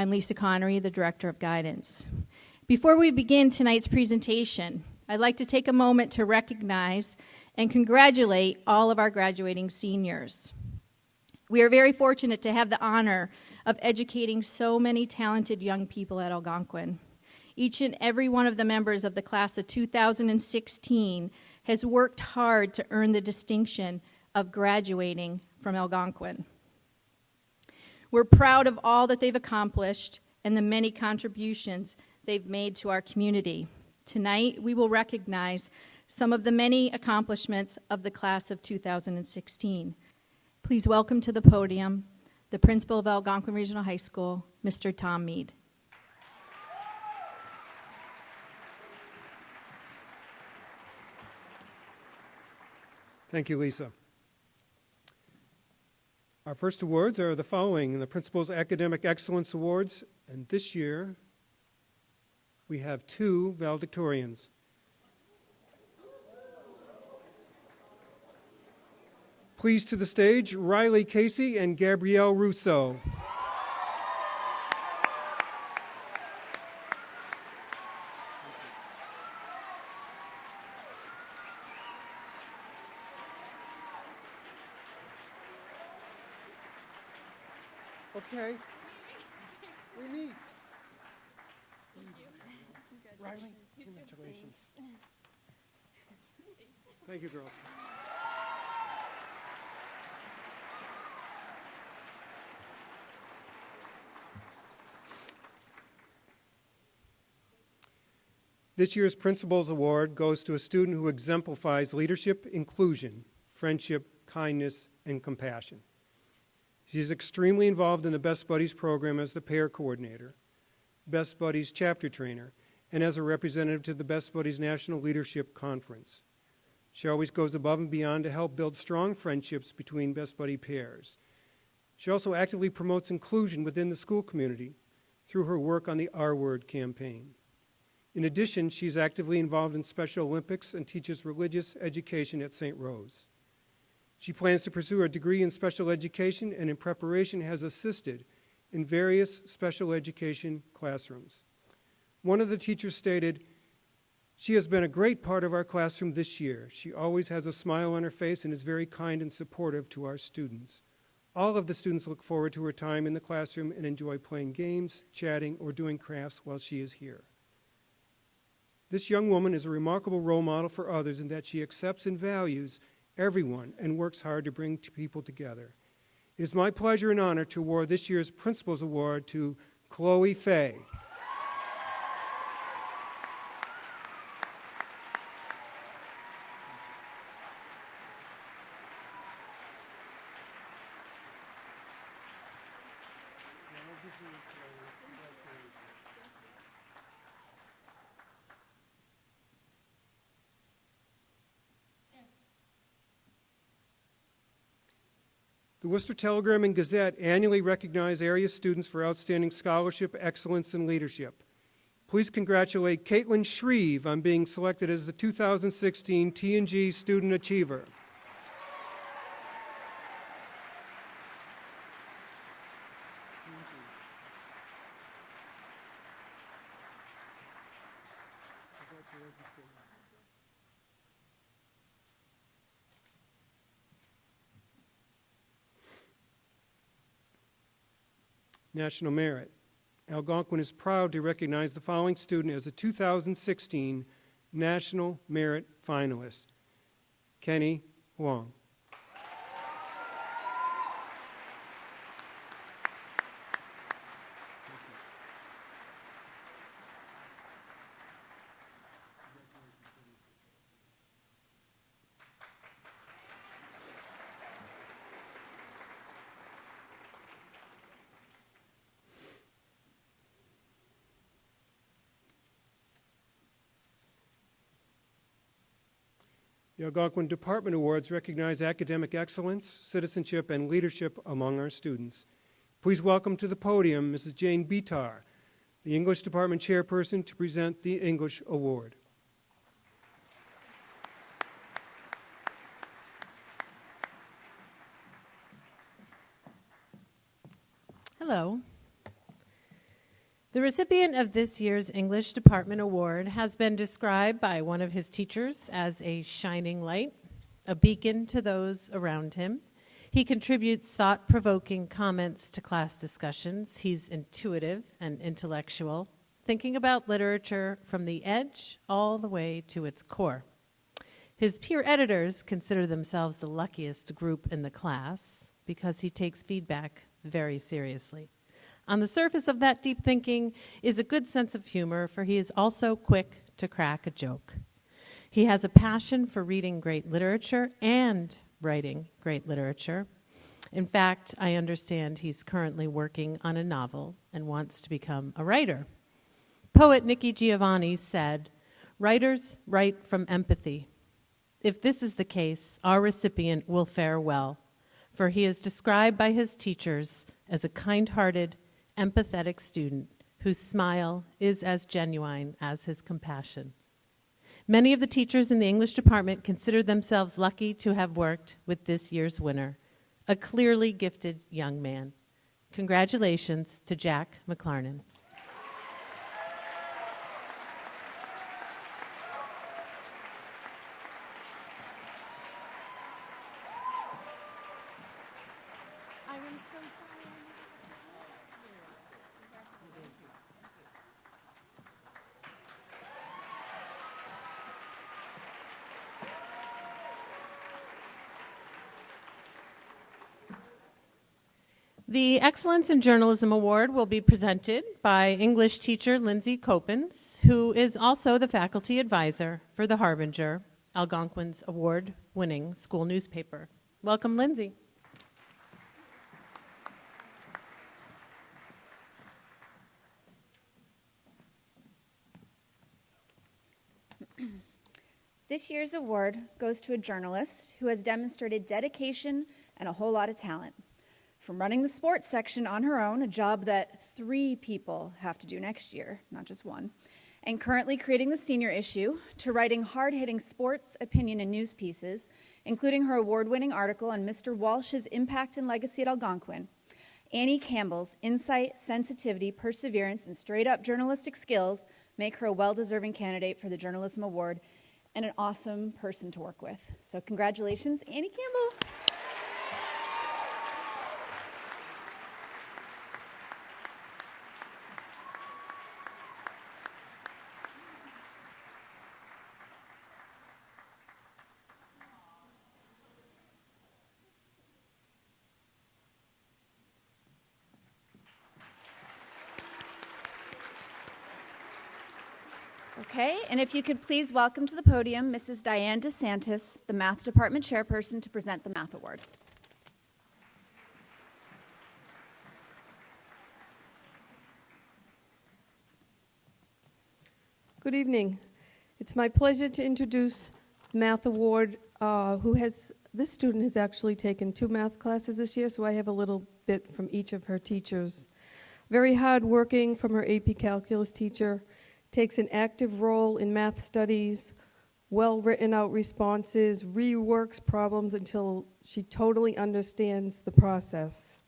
I'm Lisa Connery, the Director of Guidance. Before we begin tonight's presentation, I'd like to take a moment to recognize and congratulate all of our graduating seniors. We are very fortunate to have the honor of educating so many talented young people at Algonquin. Each and every one of the members of the class of 2016 has worked hard to earn the distinction of graduating from Algonquin. We're proud of all that they've accomplished and the many contributions they've made to our community. Tonight, we will recognize some of the many accomplishments of the class of 2016. Please welcome to the podium the principal of Algonquin Regional High School, Mr. Tom Mead. Thank you, Lisa. Our first awards are the following: the Principal's Academic Excellence Awards, and this year we have 2 valedictorians. Please to the stage, Riley Casey and Gabrielle Rousseau. Okay. We meet. Riley, congratulations. Thank you, girls. This year's Principal's Award goes to a student who exemplifies leadership, inclusion, friendship, kindness, and compassion. She is extremely involved in the Best Buddies program as the pair coordinator, Best Buddies chapter trainer, and as a representative to the Best Buddies National Leadership Conference. She always goes above and beyond to help build strong friendships between Best Buddy pairs. She also actively promotes inclusion within the school community through her work on the R Word campaign. In addition, she's actively involved in Special Olympics and teaches religious education at St. Rose. She plans to pursue a degree in special education and in preparation has assisted in various special education classrooms. One of the teachers stated, "She has been a great part of our classroom this year. She always has a smile on her face and is very kind and supportive to our students. All of the students look forward to her time in the classroom and enjoy playing games, chatting, or doing crafts while she is here." This young woman is a remarkable role model for others in that she accepts and values everyone and works hard to bring people together. It is my pleasure and honor to award this year's Principal's Award to Chloe Fay. The Worcester Telegram and Gazette annually recognize area students for outstanding scholarship, excellence, and leadership. Please congratulate Caitlin Shreve on being selected as the 2016 T&G Student Achiever. National Merit. Algonquin is proud to recognize the following student as a 2016 National Merit finalist: Kenny Huang. The Algonquin Department Awards recognize academic excellence, citizenship, and leadership among our students. Please welcome to the podium Mrs. Jane Bitar, the English Department Chairperson, to present the English Award. Hello. The recipient of this year's English Department Award has been described by one of his teachers as a shining light, a beacon to those around him. He contributes thought-provoking comments to class discussions. He's intuitive and intellectual, thinking about literature from the edge all the way to its core. His peer editors consider themselves the luckiest group in the class because he takes feedback very seriously. On the surface of that deep thinking is a good sense of humor, for he is also quick to crack a joke. He has a passion for reading great literature and writing great literature. In fact, I understand he's currently working on a novel and wants to become a writer. Poet Nikki Giovanni said, "Writers write from empathy. If this is the case, our recipient will fare well, for he is described by his teachers as a kind-hearted, empathetic student whose smile is as genuine as his compassion." Many of the teachers in the English department consider themselves lucky to have worked with this year's winner, a clearly gifted young man. Congratulations to Jack McLarnon. The Excellence in Journalism Award will be presented by English teacher Lindsay Copens, who is also the faculty advisor for The Harbinger, Algonquin's award-winning school newspaper. Welcome, Lindsay. This year's award goes to a journalist who has demonstrated dedication and a whole lot of talent. From running the sports section on her own, a job that 3 people have to do next year, not just one, and currently creating the senior issue, to writing hard-hitting sports, opinion, and news pieces, including her award-winning article on Mr. Walsh's impact and legacy at Algonquin. Annie Campbell's insight, sensitivity, perseverance, and straight-up journalistic skills make her a well-deserving candidate for the Journalism Award and an awesome person to work with. So congratulations, Annie Campbell. Okay, and if you could please welcome to the podium Mrs. Diane DeSantis, the Math Department Chairperson, to present the Math Award. Good evening. It's my pleasure to introduce Math Award, this student has actually taken 2 math classes this year, so I have a little bit from each of her teachers. Very hardworking from her AP Calculus teacher, takes an active role in math studies, well written out responses, reworks problems until she totally understands the process.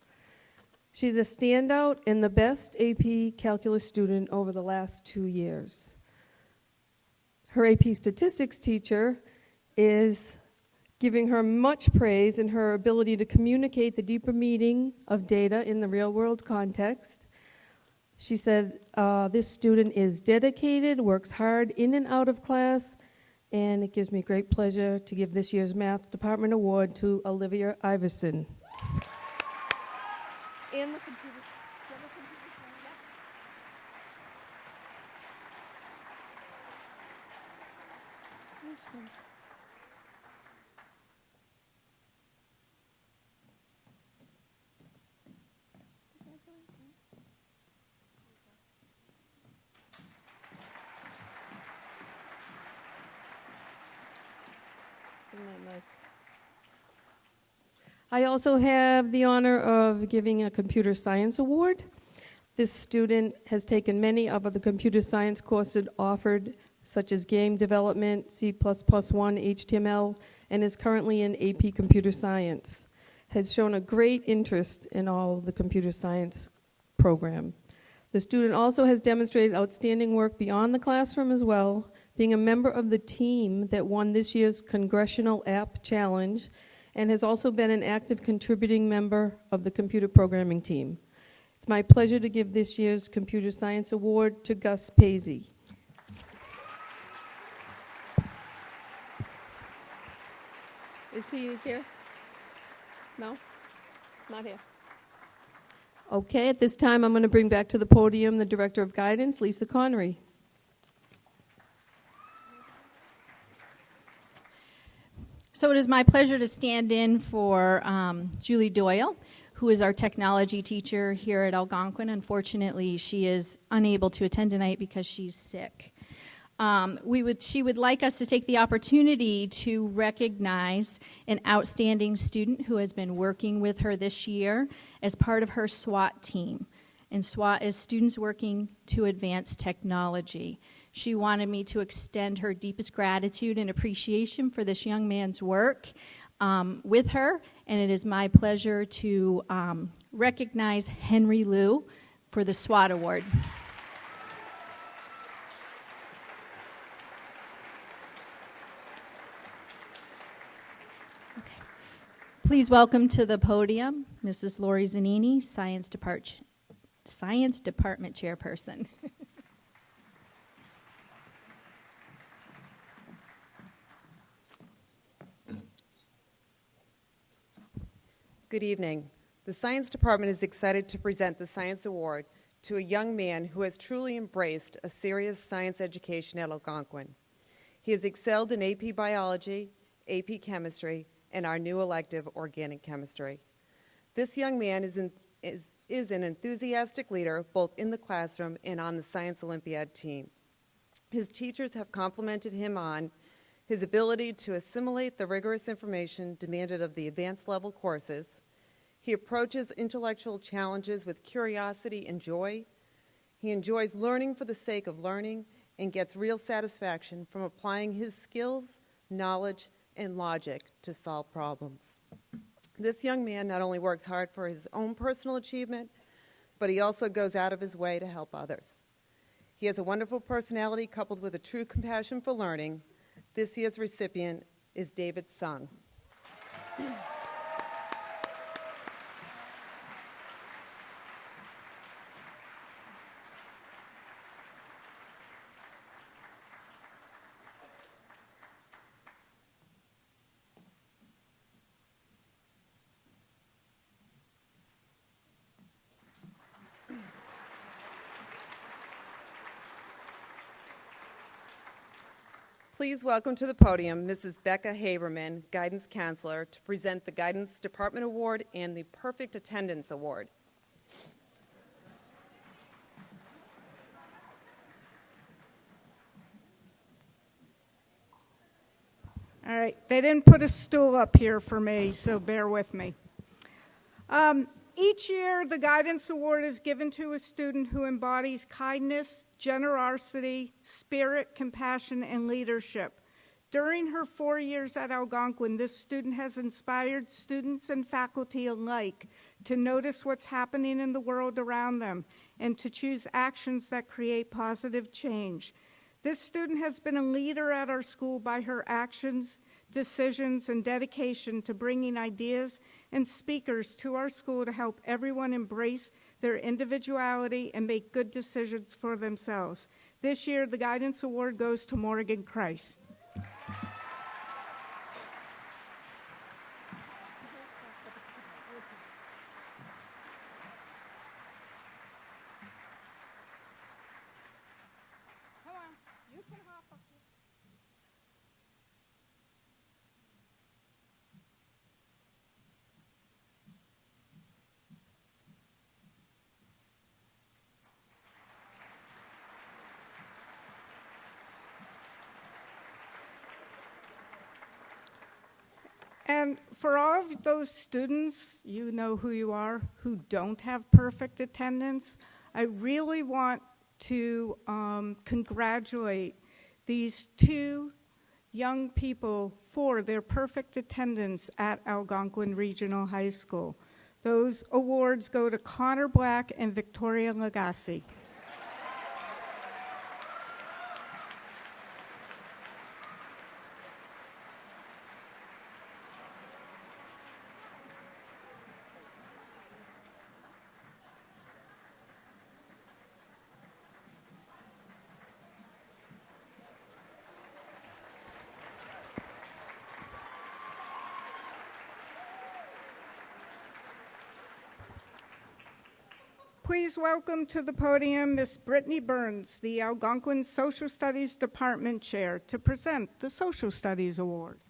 She's a standout and the best AP Calculus student over the last 2 years. Her AP Statistics teacher is giving her much praise in her ability to communicate the deeper meaning of data in the real-world context. She said, this student is dedicated, works hard in and out of class, and it gives me great pleasure to give this year's Math Department Award to Olivia Iverson. And the computer. I also have the honor of giving a computer science award. This student has taken many of the computer science courses offered, such as game development, C++1, HTML, and is currently in AP Computer Science. Has shown a great interest in all the computer science program. The student also has demonstrated outstanding work beyond the classroom as well, being a member of the team that won this year's Congressional App Challenge and has also been an active contributing member of the computer programming team. It's my pleasure to give this year's Computer Science Award to Gus Paisley. Is he here? No? Not here. Okay, at this time I'm going to bring back to the podium the Director of Guidance, Lisa Connery. So it is my pleasure to stand in for Julie Doyle, who is our technology teacher here at Algonquin. Unfortunately, she is unable to attend tonight because she's sick. She would like us to take the opportunity to recognize an outstanding student who has been working with her this year as part of her SWAT team. And SWAT is Students Working to Advance Technology. She wanted me to extend her deepest gratitude and appreciation for this young man's work with her, and it is my pleasure to recognize Henry Liu for the SWAT Award. Please welcome to the podium Mrs. Lori Zanini, Science Department Chairperson. Good evening. The Science Department is excited to present the Science Award to a young man who has truly embraced a serious science education at Algonquin. He has excelled in AP Biology, AP Chemistry, and our new elective, Organic Chemistry. This young man is an enthusiastic leader both in the classroom and on the Science Olympiad team. His teachers have complimented him on his ability to assimilate the rigorous information demanded of the advanced level courses. He approaches intellectual challenges with curiosity and joy. He enjoys learning for the sake of learning and gets real satisfaction from applying his skills, knowledge, and logic to solve problems. This young man not only works hard for his own personal achievement, but he also goes out of his way to help others. He has a wonderful personality coupled with a true compassion for learning. This year's recipient is David Sung. Please welcome to the podium Mrs. Becca Haberman, Guidance Counselor, to present the Guidance Department Award and the Perfect Attendance Award. All right, they didn't put a stool up here for me, so bear with me. Each year, the Guidance Award is given to a student who embodies kindness, generosity, spirit, compassion, and leadership. During her 4 years at Algonquin, this student has inspired students and faculty alike to notice what's happening in the world around them and to choose actions that create positive change. This student has been a leader at our school by her actions, decisions, and dedication to bringing ideas and speakers to our school to help everyone embrace their individuality and make good decisions for themselves. This year, the Guidance Award goes to Morgan Kreis. And for all of those students, you know who you are, who don't have perfect attendance, I really want to congratulate these two young people for their perfect attendance at Algonquin Regional High School. Those awards go to Connor Black and Victoria Lagasse. Please welcome to the podium Miss Brittany Burns, the Algonquin Social Studies Department Chair, to present the Social Studies Award.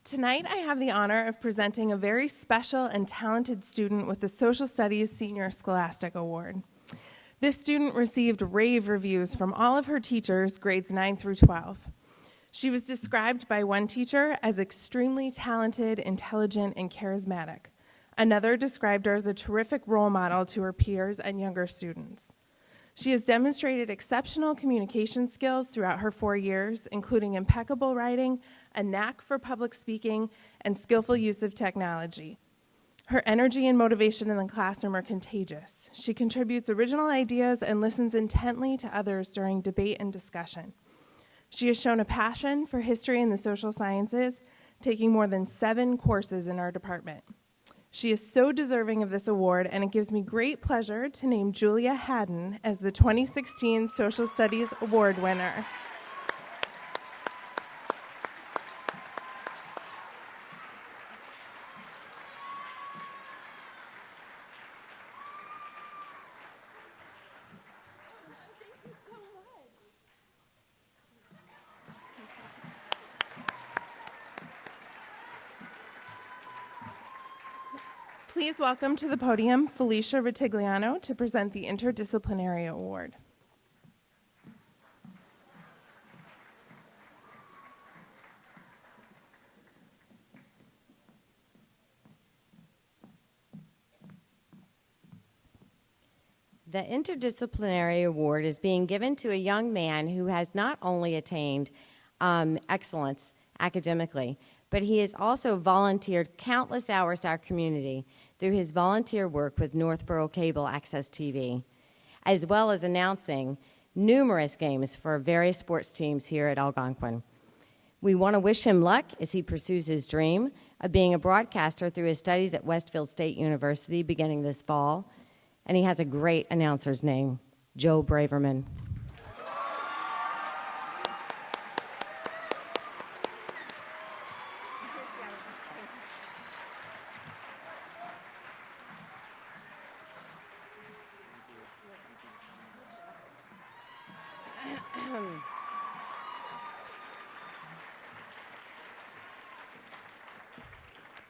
Tonight, I have the honor of presenting a very special and talented student with the Social Studies Senior Scholastic Award. This student received rave reviews from all of her teachers, grades 9 through 12. She was described by one teacher as extremely talented, intelligent, and charismatic. Another described her as a terrific role model to her peers and younger students. She has demonstrated exceptional communication skills throughout her 4 years, including impeccable writing, a knack for public speaking, and skillful use of technology. Her energy and motivation in the classroom are contagious. She contributes original ideas and listens intently to others during debate and discussion. She has shown a passion for history and the social sciences, taking more than 7 courses in our department. She is so deserving of this award, and it gives me great pleasure to name Julia Haddon as the 2016 Social Studies Award winner. Please welcome to the podium Felicia Ritigliano to present the Interdisciplinary Award. The Interdisciplinary Award is being given to a young man who has not only attained excellence academically, but he has also volunteered countless hours to our community through his volunteer work with Northborough Cable Access TV, as well as announcing numerous games for various sports teams here at Algonquin. We want to wish him luck as he pursues his dream of being a broadcaster through his studies at Westfield State University beginning this fall, and he has a great announcer's name, Joe Braverman.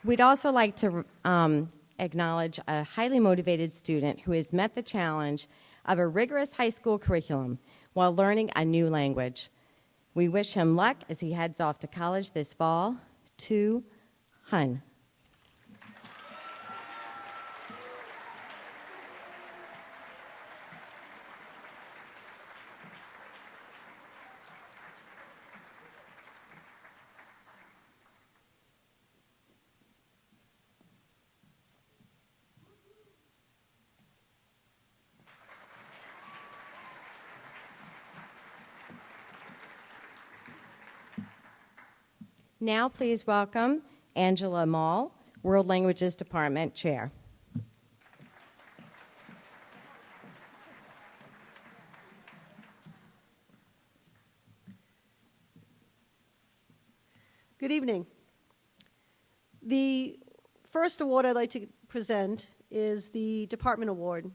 We'd also like to acknowledge a highly motivated student who has met the challenge of a rigorous high school curriculum while learning a new language. We wish him luck as he heads off to college this fall. To Hun. Now please welcome Angela Mall, World Languages Department Chair. Good evening. The first award I'd like to present is the Department Award.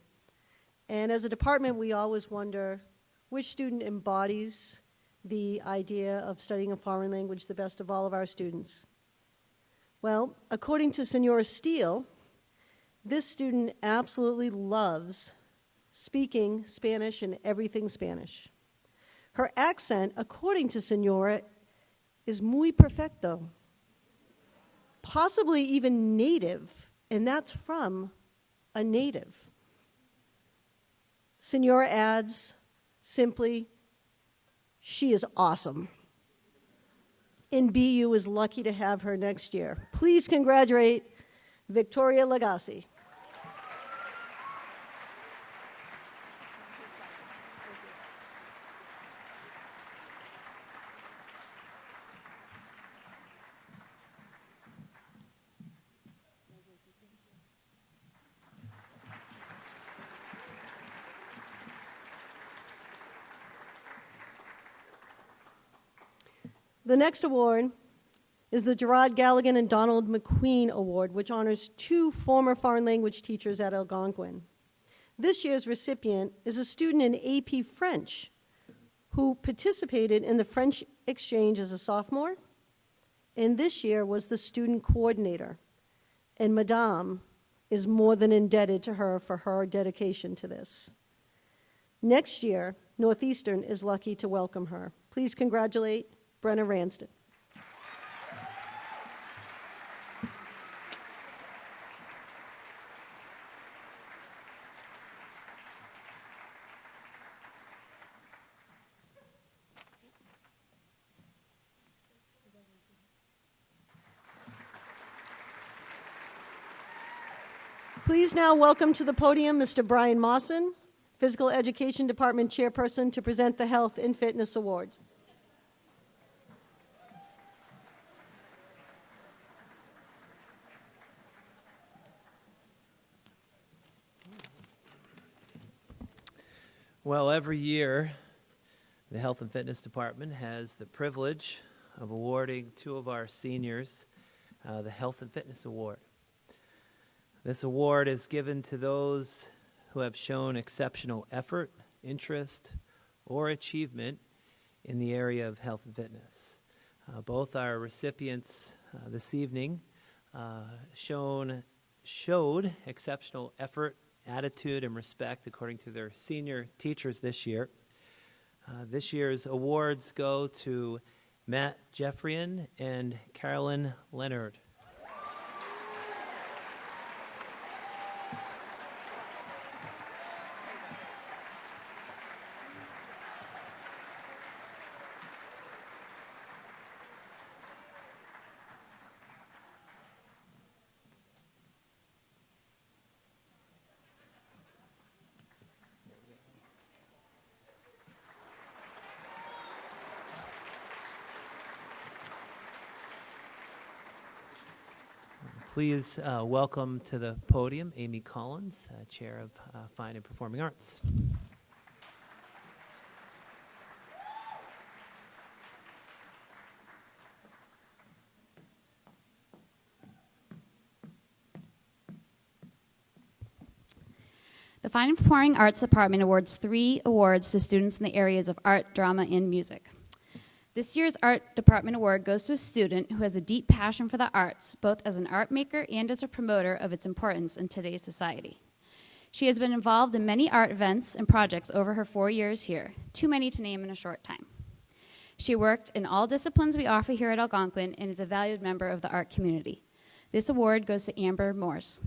And as a department, we always wonder which student embodies the idea of studying a foreign language the best of all of our students. Well, according to Senora Steele, this student absolutely loves speaking Spanish and everything Spanish. Her accent, according to Senora, is muy perfecto, possibly even native, and that's from a native. Senora adds simply, she is awesome. And BU is lucky to have her next year. Please congratulate Victoria Lagasse. The next award is the Gerard Galligan and Donald McQueen Award, which honors 2 former foreign language teachers at Algonquin. This year's recipient is a student in AP French who participated in the French exchange as a sophomore, and this year was the student coordinator. And Madame is more than indebted to her for her dedication to this. Next year, Northeastern is lucky to welcome her. Please congratulate Brenna Ranston. Please now welcome to the podium Mr. Brian Mawson, Physical Education Department Chairperson, to present the Health and Fitness Awards. Well, every year, the Health and Fitness Department has the privilege of awarding 2 of our seniors the Health and Fitness Award. This award is given to those who have shown exceptional effort, interest, or achievement in the area of health and fitness. Both our recipients this evening showed exceptional effort, attitude, and respect according to their senior teachers this year. This year's awards go to Matt Jeffrian and Carolyn Leonard. Please welcome to the podium Amy Collins, Chair of Fine and Performing Arts. The Fine and Performing Arts Department awards 3 awards to students in the areas of art, drama, and music. This year's Art Department Award goes to a student who has a deep passion for the arts, both as an art maker and as a promoter of its importance in today's society. She has been involved in many art events and projects over her 4 years here, too many to name in a short time. She worked in all disciplines we offer here at Algonquin and is a valued member of the art community. This award goes to Amber Morse.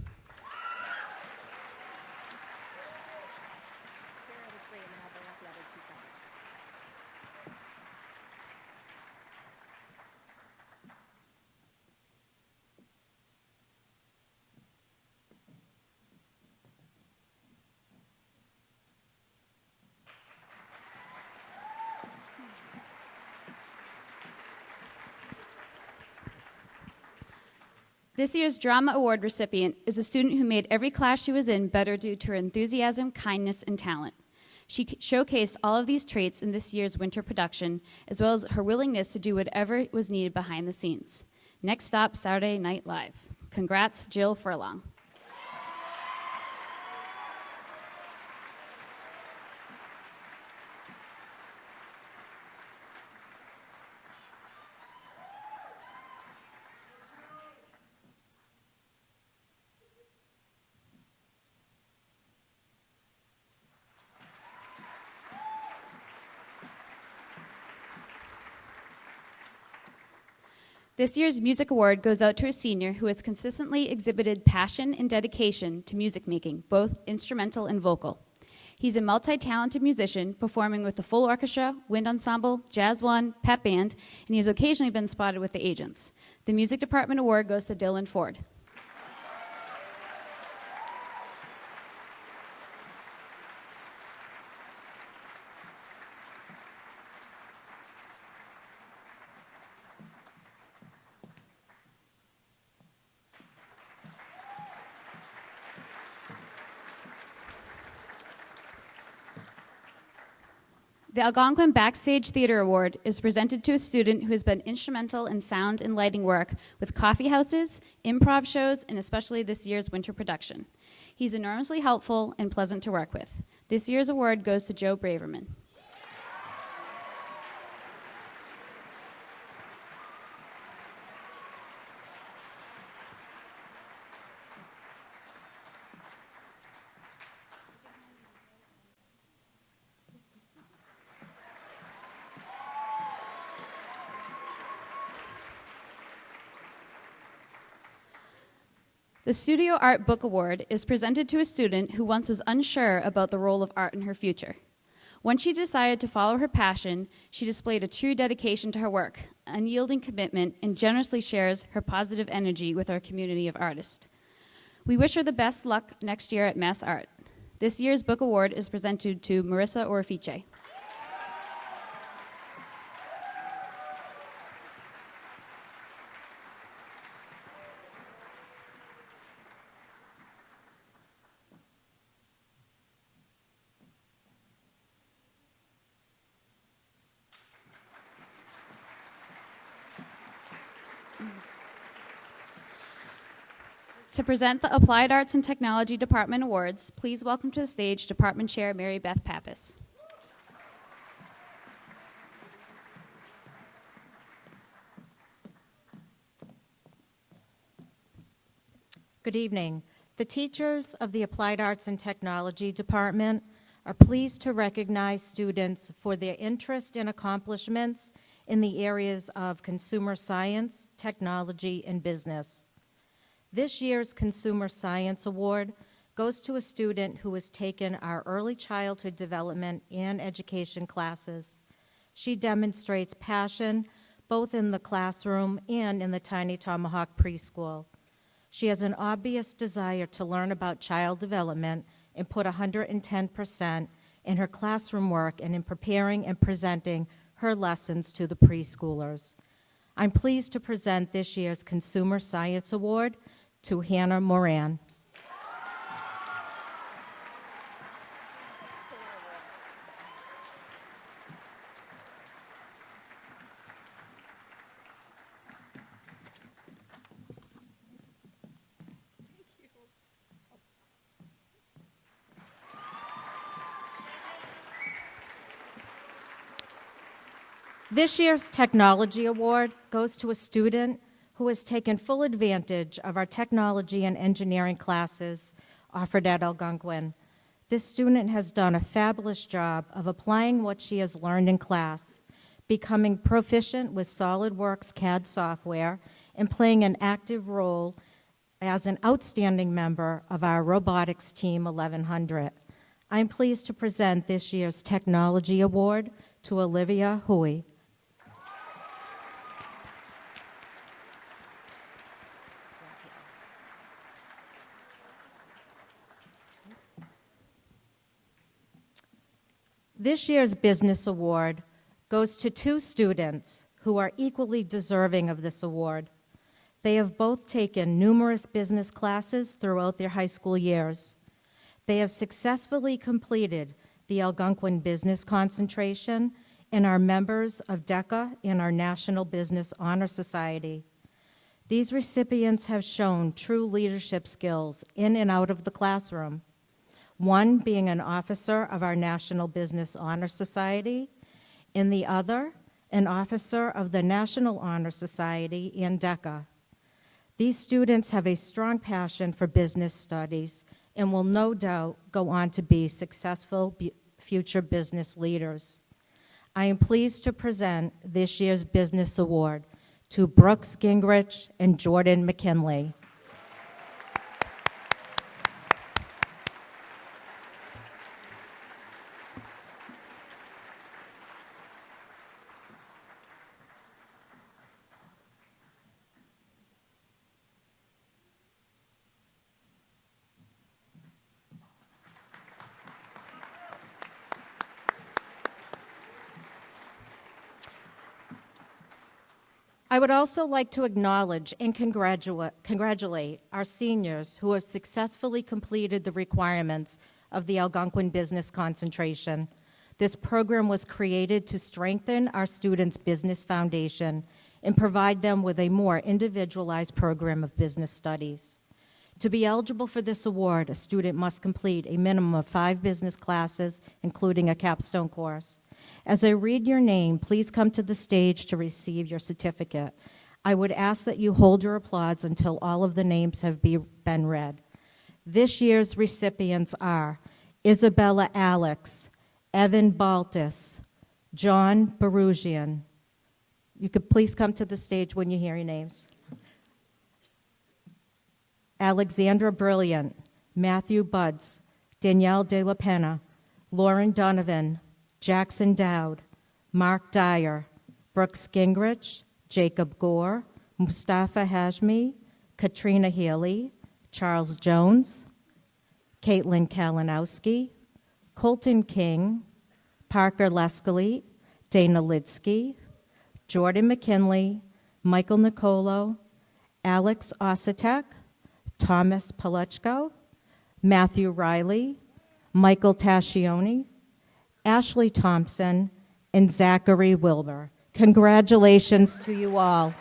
This year's Drama Award recipient is a student who made every class she was in better due to her enthusiasm, kindness, and talent. She showcased all of these traits in this year's winter production, as well as her willingness to do whatever was needed behind the scenes. Next stop, Saturday Night Live. Congrats, Jill Furlong. This year's Music Award goes out to a senior who has consistently exhibited passion and dedication to music making, both instrumental and vocal. He's a multi-talented musician, performing with the full orchestra, wind ensemble, jazz one, pep band, and he has occasionally been spotted with the Agents. The Music Department Award goes to Dylan Ford. The Algonquin Backstage Theater Award is presented to a student who has been instrumental in sound and lighting work with coffee houses, improv shows, and especially this year's winter production. He's enormously helpful and pleasant to work with. This year's award goes to Joe Braverman. The Studio Art Book Award is presented to a student who once was unsure about the role of art in her future. Once she decided to follow her passion, she displayed a true dedication to her work, unyielding commitment, and generously shares her positive energy with our community of artists. We wish her the best luck next year at Mass Art. This year's book award is presented to Marissa Orifice. To present the Applied Arts and Technology Department Awards, please welcome to the stage Department Chair Mary Beth Pappas. Good evening. The teachers of the Applied Arts and Technology Department are pleased to recognize students for their interest and accomplishments in the areas of consumer science, technology, and business. This year's Consumer Science Award goes to a student who has taken our early childhood development and education classes. She demonstrates passion both in the classroom and in the Tiny Tomahawk preschool. She has an obvious desire to learn about child development and put 110% in her classroom work and in preparing and presenting her lessons to the preschoolers. I'm pleased to present this year's Consumer Science Award to Hannah Moran. This year's Technology Award goes to a student who has taken full advantage of our technology and engineering classes offered at Algonquin. This student has done a fabulous job of applying what she has learned in class, becoming proficient with SolidWorks CAD software, and playing an active role as an outstanding member of our robotics team 1100. I'm pleased to present this year's Technology Award to Olivia Huey. This year's Business Award goes to two students who are equally deserving of this award. They have both taken numerous business classes throughout their high school years. They have successfully completed the Algonquin Business Concentration and are members of DECA and our National Business Honor Society. These recipients have shown true leadership skills in and out of the classroom, one being an officer of our National Business Honor Society, and the other, an officer of the National Honor Society and DECA. These students have a strong passion for business studies and will no doubt go on to be successful future business leaders. I am pleased to present this year's Business Award to Brooks Gingrich and Jordan McKinley. I would also like to acknowledge and congratulate our seniors who have successfully completed the requirements of the Algonquin Business Concentration. This program was created to strengthen our students' business foundation and provide them with a more individualized program of business studies. To be eligible for this award, a student must complete a minimum of 5 business classes, including a capstone course. As I read your name, please come to the stage to receive your certificate. I would ask that you hold your applause until all of the names have been read. This year's recipients are Isabella Alex, Evan Baltus, John Barugian. You could please come to the stage when you hear your names. Alexandra Brilliant, Matthew Buds, Danielle De La Pena, Lauren Donovan, Jackson Dowd, Mark Dyer, Brooks Gingrich, Jacob Gore, Mustafa Hashmi, Katrina Healy, Charles Jones, Caitlin Kalinowski, Colton King, Parker Lescali, Dana Lidsky, Jordan McKinley, Michael Nicolo, Alex Osatek, Thomas Palechko, Matthew Riley, Michael Tascioni, Ashley Thompson, and Zachary Wilbur. Congratulations to you all.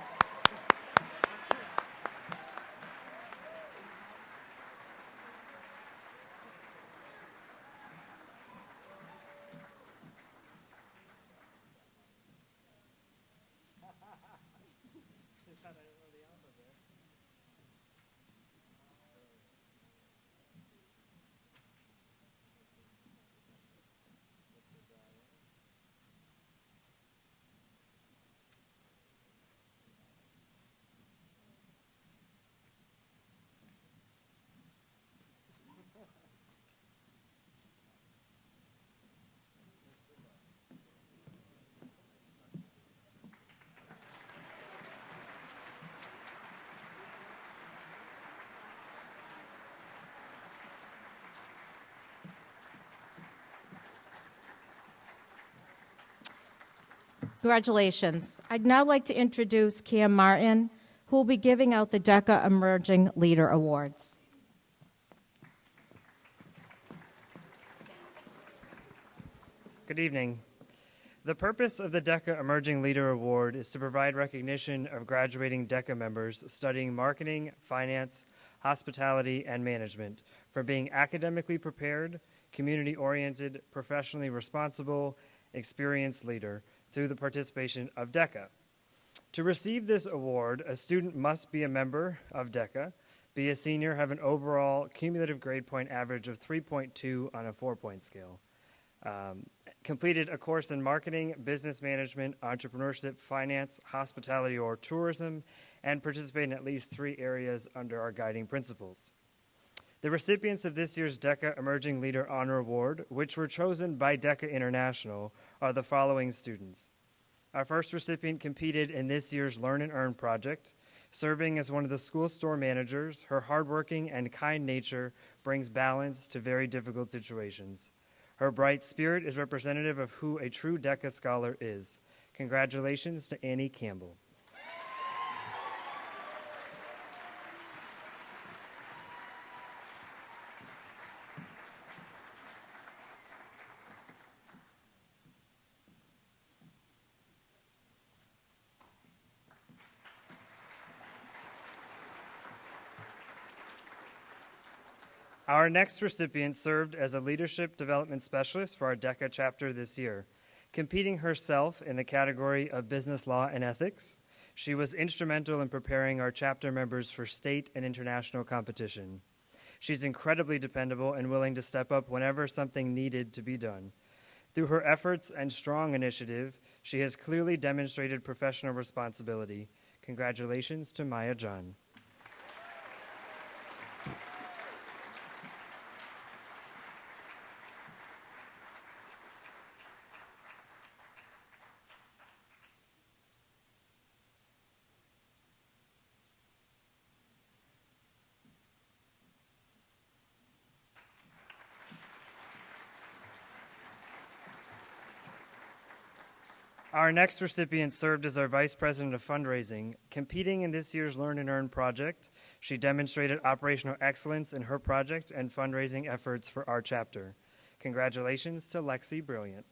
Congratulations. I'd now like to introduce Cam Martin, who will be giving out the DECA Emerging Leader Awards. Good evening. The purpose of the DECA Emerging Leader Award is to provide recognition of graduating DECA members studying marketing, finance, hospitality, and management for being academically prepared, community-oriented, professionally responsible, experienced leader through the participation of DECA. To receive this award, a student must be a member of DECA, be a senior, have an overall cumulative grade point average of 3.2 on a 4-point scale, completed a course in marketing, business management, entrepreneurship, finance, hospitality, or tourism, and participate in at least 3 areas under our guiding principles. The recipients of this year's DECA Emerging Leader Honor Award, which were chosen by DECA International, are the following students. Our first recipient competed in this year's Learn and Earn project. Serving as one of the school store managers, her hardworking and kind nature brings balance to very difficult situations. Her bright spirit is representative of who a true DECA scholar is. Congratulations to Annie Campbell. Our next recipient served as a leadership development specialist for our DECA chapter this year. Competing herself in the category of business law and ethics, she was instrumental in preparing our chapter members for state and international competition. She's incredibly dependable and willing to step up whenever something needed to be done. Through her efforts and strong initiative, she has clearly demonstrated professional responsibility. Congratulations to Maya John. Our next recipient served as our Vice President of Fundraising. Competing in this year's Learn and Earn project, she demonstrated operational excellence in her project and fundraising efforts for our chapter. Congratulations to Lexi Brilliant.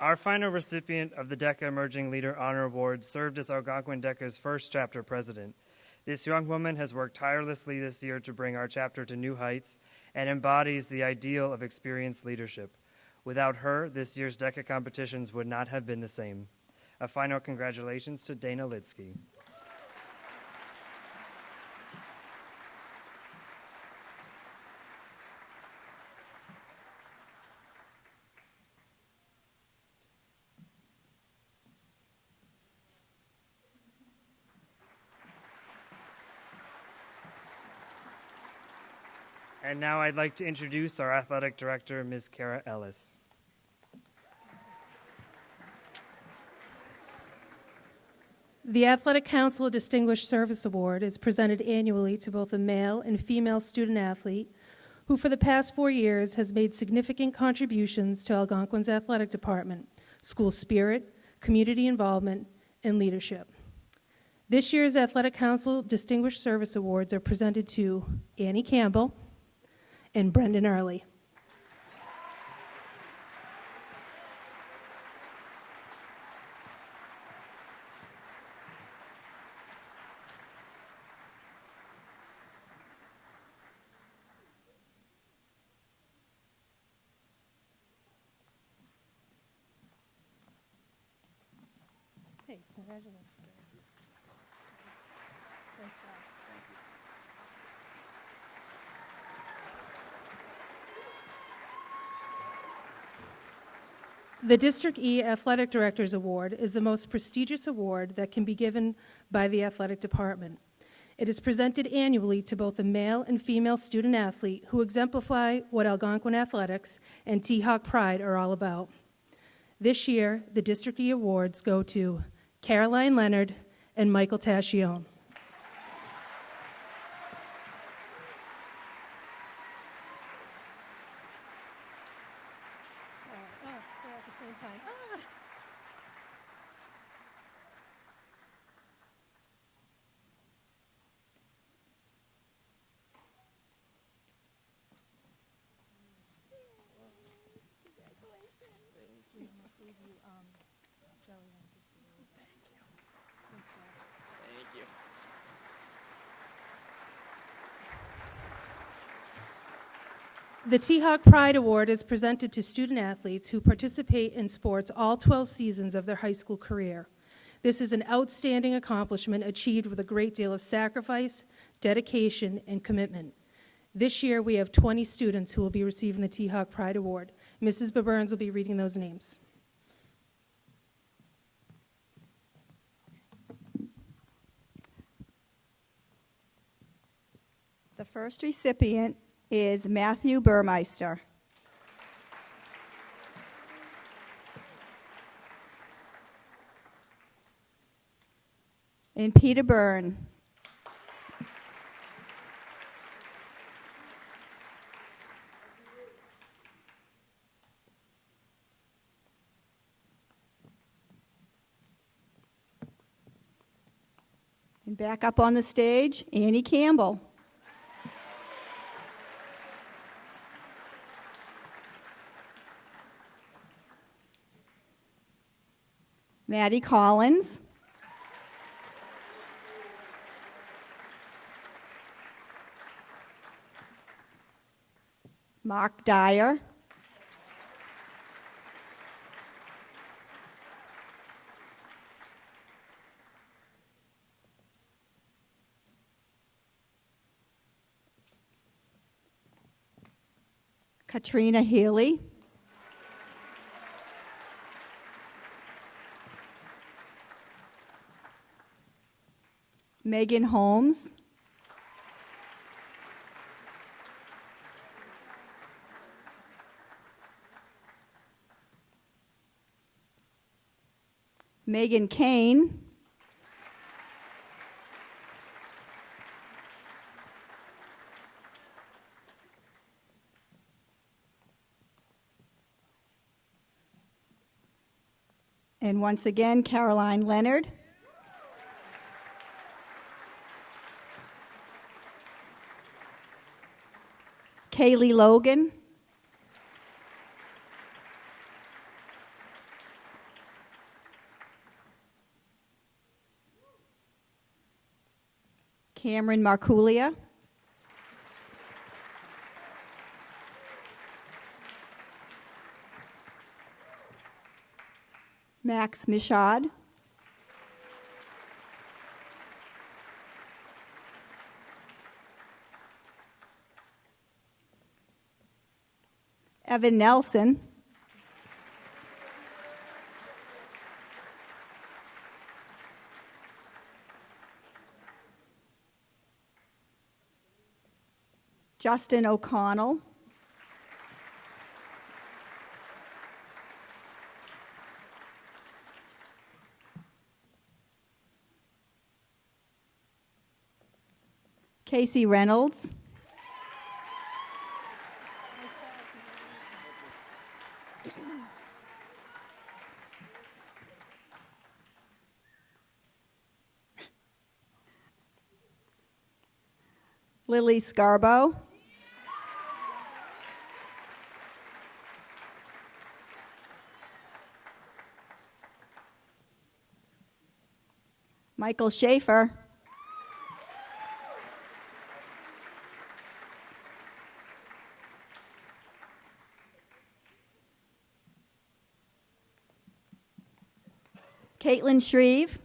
Our final recipient of the DECA Emerging Leader Honor Award served as Algonquin DECA's first chapter president. This young woman has worked tirelessly this year to bring our chapter to new heights and embodies the ideal of experienced leadership. Without her, this year's DECA competitions would not have been the same. A final congratulations to Dana Lidsky. And now I'd like to introduce our athletic director, Ms. Kara Ellis. The Athletic Council Distinguished Service Award is presented annually to both a male and female student athlete who for the past 4 years has made significant contributions to Algonquin's athletic department, school spirit, community involvement, and leadership. This year's Athletic Council Distinguished Service Awards are presented to Annie Campbell and Brendan Early. Hey, congratulations. Nice job. Thank you. The District E Athletic Directors Award is the most prestigious award that can be given by the athletic department. It is presented annually to both a male and female student athlete who exemplify what Algonquin athletics and T-Hawk pride are all about. This year, the District E Awards go to Caroline Leonard and Michael Tascione. The T-Hawk Pride Award is presented to student athletes who participate in sports all 12 seasons of their high school career. This is an outstanding accomplishment achieved with a great deal of sacrifice, dedication, and commitment. This year, we have 20 students who will be receiving the T-Hawk Pride Award. Mrs. Burns will be reading those names. The first recipient is Matthew Burmeister. And Peter Byrne. And back up on the stage, Annie Campbell. Maddie Collins. Mark Dyer. Katrina Healy. Megan Holmes. Megan Kane. And once again, Caroline Leonard. Kaylee Logan. Cameron Marculia, Max Michaud, Evan Nelson, Justin O'Connell, Casey Reynolds, Lily Scarbo, Michael Schaefer, Caitlin Shreve,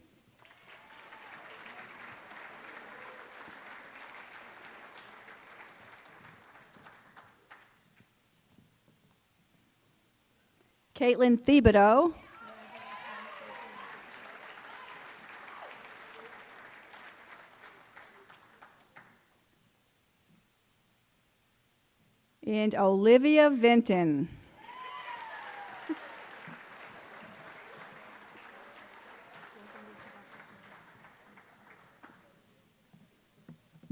Caitlin Thibodeau, and Olivia Vinton.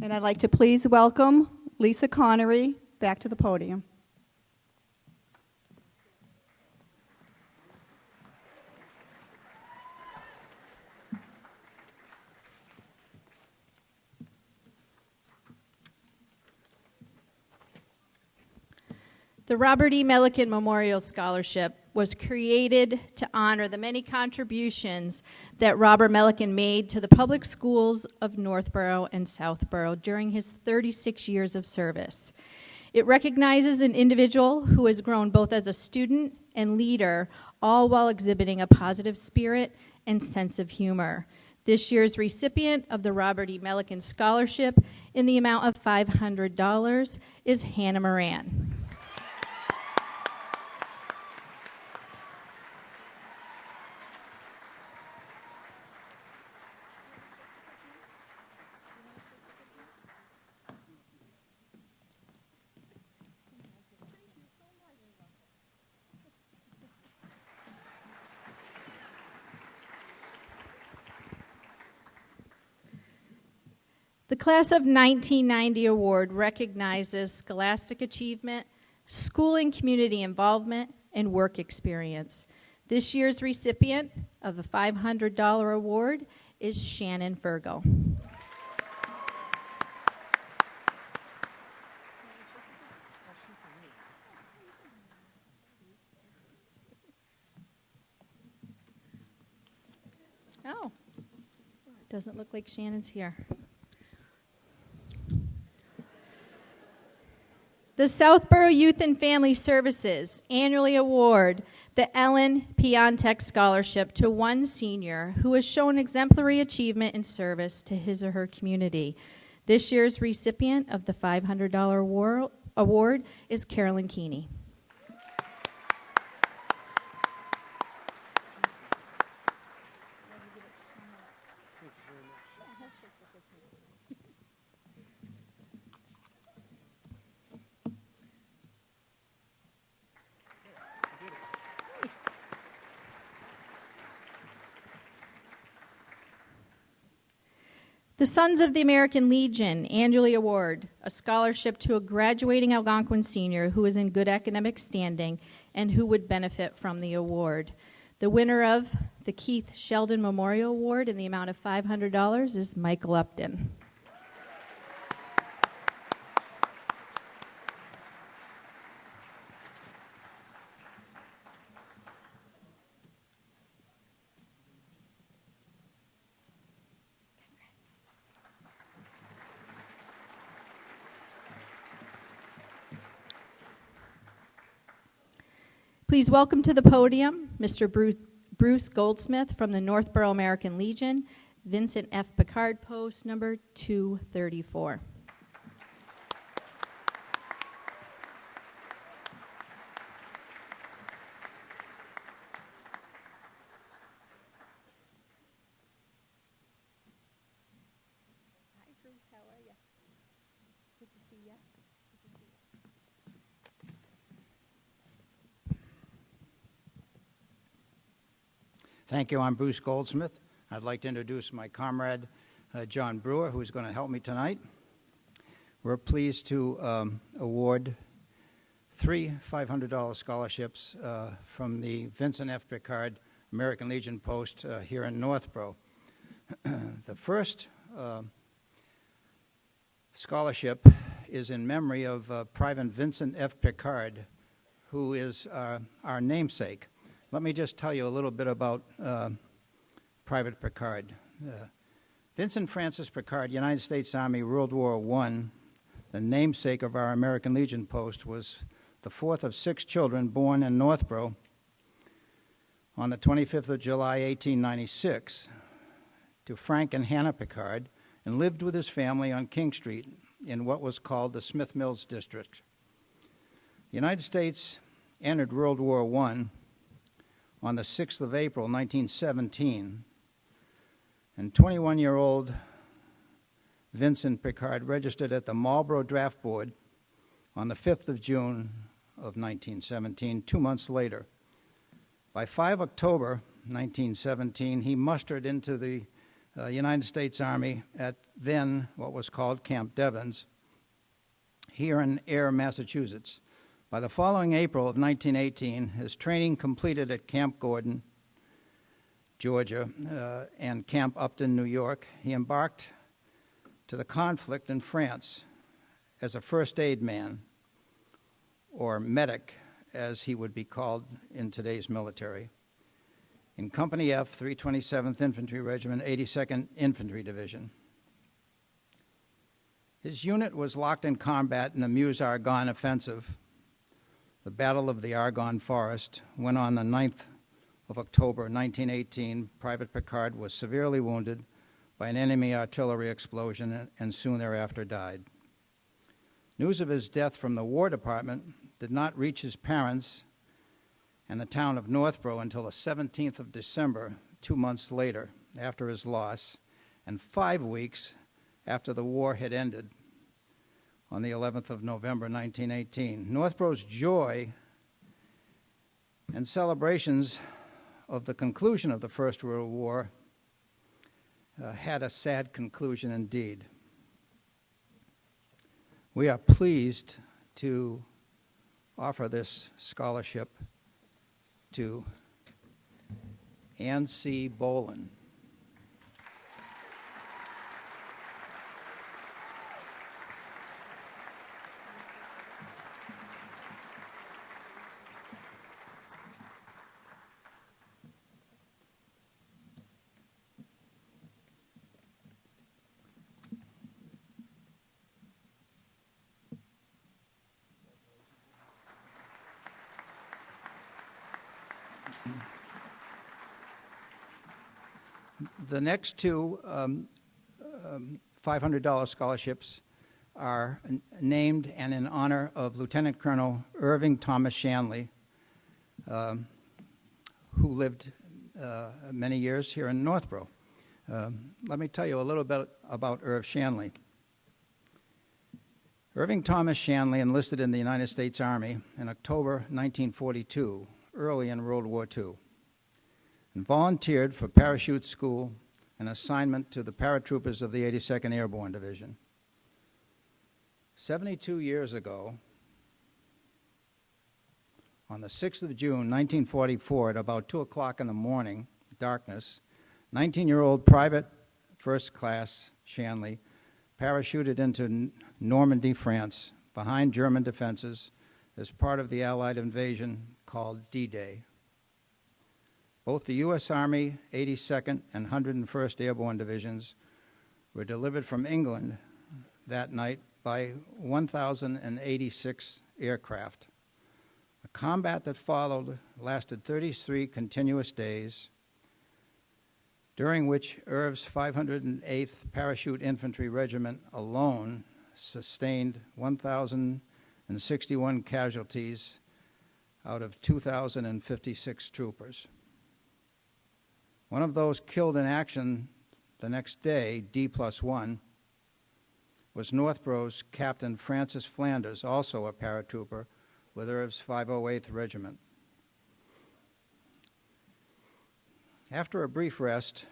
And I'd like to please welcome Lisa Connery back to the podium. The Robert E. Milliken Memorial Scholarship was created to honor the many contributions that Robert Milliken made to the public schools of Northborough and Southborough during his 36 years of service. It recognizes an individual who has grown both as a student and leader, all while exhibiting a positive spirit and sense of humor. This year's recipient of the Robert E. Milliken Scholarship in the amount of $500 is Hannah Moran. The Class of 1990 Award recognizes scholastic achievement, school and community involvement, and work experience. This year's recipient of the $500 award is Shannon Virgo. Oh, doesn't look like Shannon's here. The Southborough Youth and Family Services annually award the Ellen Piontek Scholarship to one senior who has shown exemplary achievement in service to his or her community. This year's recipient of the $500 award is Carolyn Keeney. The Sons of the American Legion annually award a scholarship to a graduating Algonquin senior who is in good academic standing and who would benefit from the award. The winner of the Keith Sheldon Memorial Award in the amount of $500 is Michael Upton. Please welcome to the podium Mr. Bruce Goldsmith from the Northborough American Legion, Vincent F. Picard Post number 234. Thank you. I'm Bruce Goldsmith. I'd like to introduce my comrade, John Brewer, who's going to help me tonight. We're pleased to award 3 $500 scholarships from the Vincent F. Picard American Legion Post here in Northborough. The first scholarship is in memory of Private Vincent F. Picard, who is our namesake. Let me just tell you a little bit about Private Picard. Vincent Francis Picard, United States Army, World War I, the namesake of our American Legion post, was the fourth of 6 children born in Northborough on the 25th of July, 1896, to Frank and Hannah Picard, and lived with his family on King Street in what was called the Smith Mills District. The United States entered World War I on the 6th of April, 1917, and 21-year-old Vincent Picard registered at the Marlborough Draft Board on the 5th of June of 1917, 2 months later. By 5 October 1917, he mustered into the United States Army at then what was called Camp Devens, here in Ayer, Massachusetts. By the following April of 1918, his training completed at Camp Gordon, Georgia, and Camp Upton, New York. He embarked to the conflict in France as a first aid man, or medic, as he would be called in today's military, in Company F, 327th Infantry Regiment, 82nd Infantry Division. His unit was locked in combat in the Meuse-Argonne offensive. The Battle of the Argonne Forest went on the 9th of October, 1918. Private Picard was severely wounded by an enemy artillery explosion and soon thereafter died. News of his death from the War Department did not reach his parents and the town of Northborough until the 17th of December, 2 months later, after his loss, and 5 weeks after the war had ended on the 11th of November, 1918. Northborough's joy and celebrations of the conclusion of the First World War had a sad conclusion indeed. We are pleased to offer this scholarship to Ann C. Bolin. The next 2 $500 scholarships are named and in honor of Lieutenant Colonel Irving Thomas Shanley, who lived many years here in Northborough. Let me tell you a little bit about Irv Shanley. Irving Thomas Shanley enlisted in the United States Army in October 1942, early in World War II, and volunteered for parachute school and assignment to the paratroopers of the 82nd Airborne Division. 72 years ago, on the 6th of June, 1944, at about 2 o'clock in the morning, darkness, 19-year-old Private First Class Shanley parachuted into Normandy, France, behind German defenses as part of the Allied invasion called D-Day. Both the U.S. Army 82nd and 101st Airborne Divisions were delivered from England that night by 1,086 aircraft, The combat that followed lasted 33 continuous days, during which Irv's 508th Parachute Infantry Regiment alone sustained 1,061 casualties out of 2,056 troopers. One of those killed in action the next day, D+1, was Northborough's Captain Francis Flanders, also a paratrooper with Irv's 508th Regiment. After a brief rest,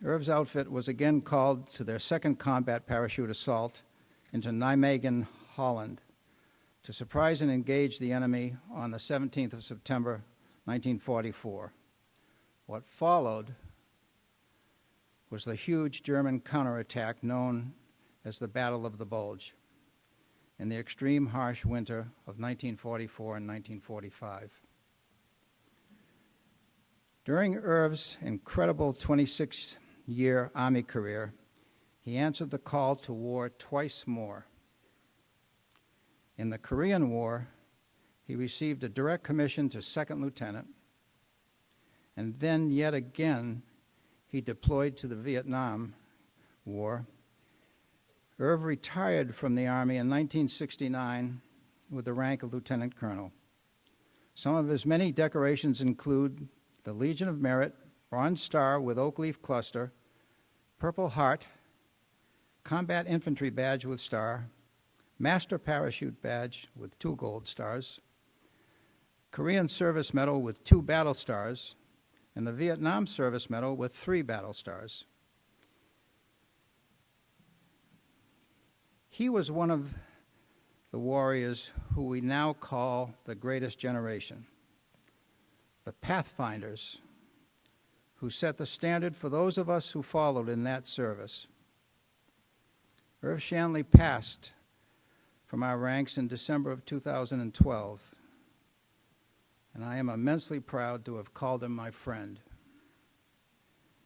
Irv's outfit was again called to their second combat parachute assault into Nijmegen, Holland, to surprise and engage the enemy on the 17th of September, 1944. What followed was the huge German counterattack known as the Battle of the Bulge in the extreme harsh winter of 1944 and 1945. During Irv's incredible 26-year Army career, he answered the call to war twice more. In the Korean War, he received a direct commission to second lieutenant, and then yet again he deployed to the Vietnam War. Irv retired from the Army in 1969 with the rank of lieutenant colonel. Some of his many decorations include the Legion of Merit, Bronze Star with Oak Leaf Cluster, Purple Heart, Combat Infantry Badge with Star, Master Parachute Badge with 2 gold stars, Korean Service Medal with 2 battle stars, and the Vietnam Service Medal with 3 battle stars. He was one of the warriors who we now call the greatest generation, the pathfinders who set the standard for those of us who followed in that service. Irv Shanley passed from our ranks in December of 2012, and I am immensely proud to have called him my friend.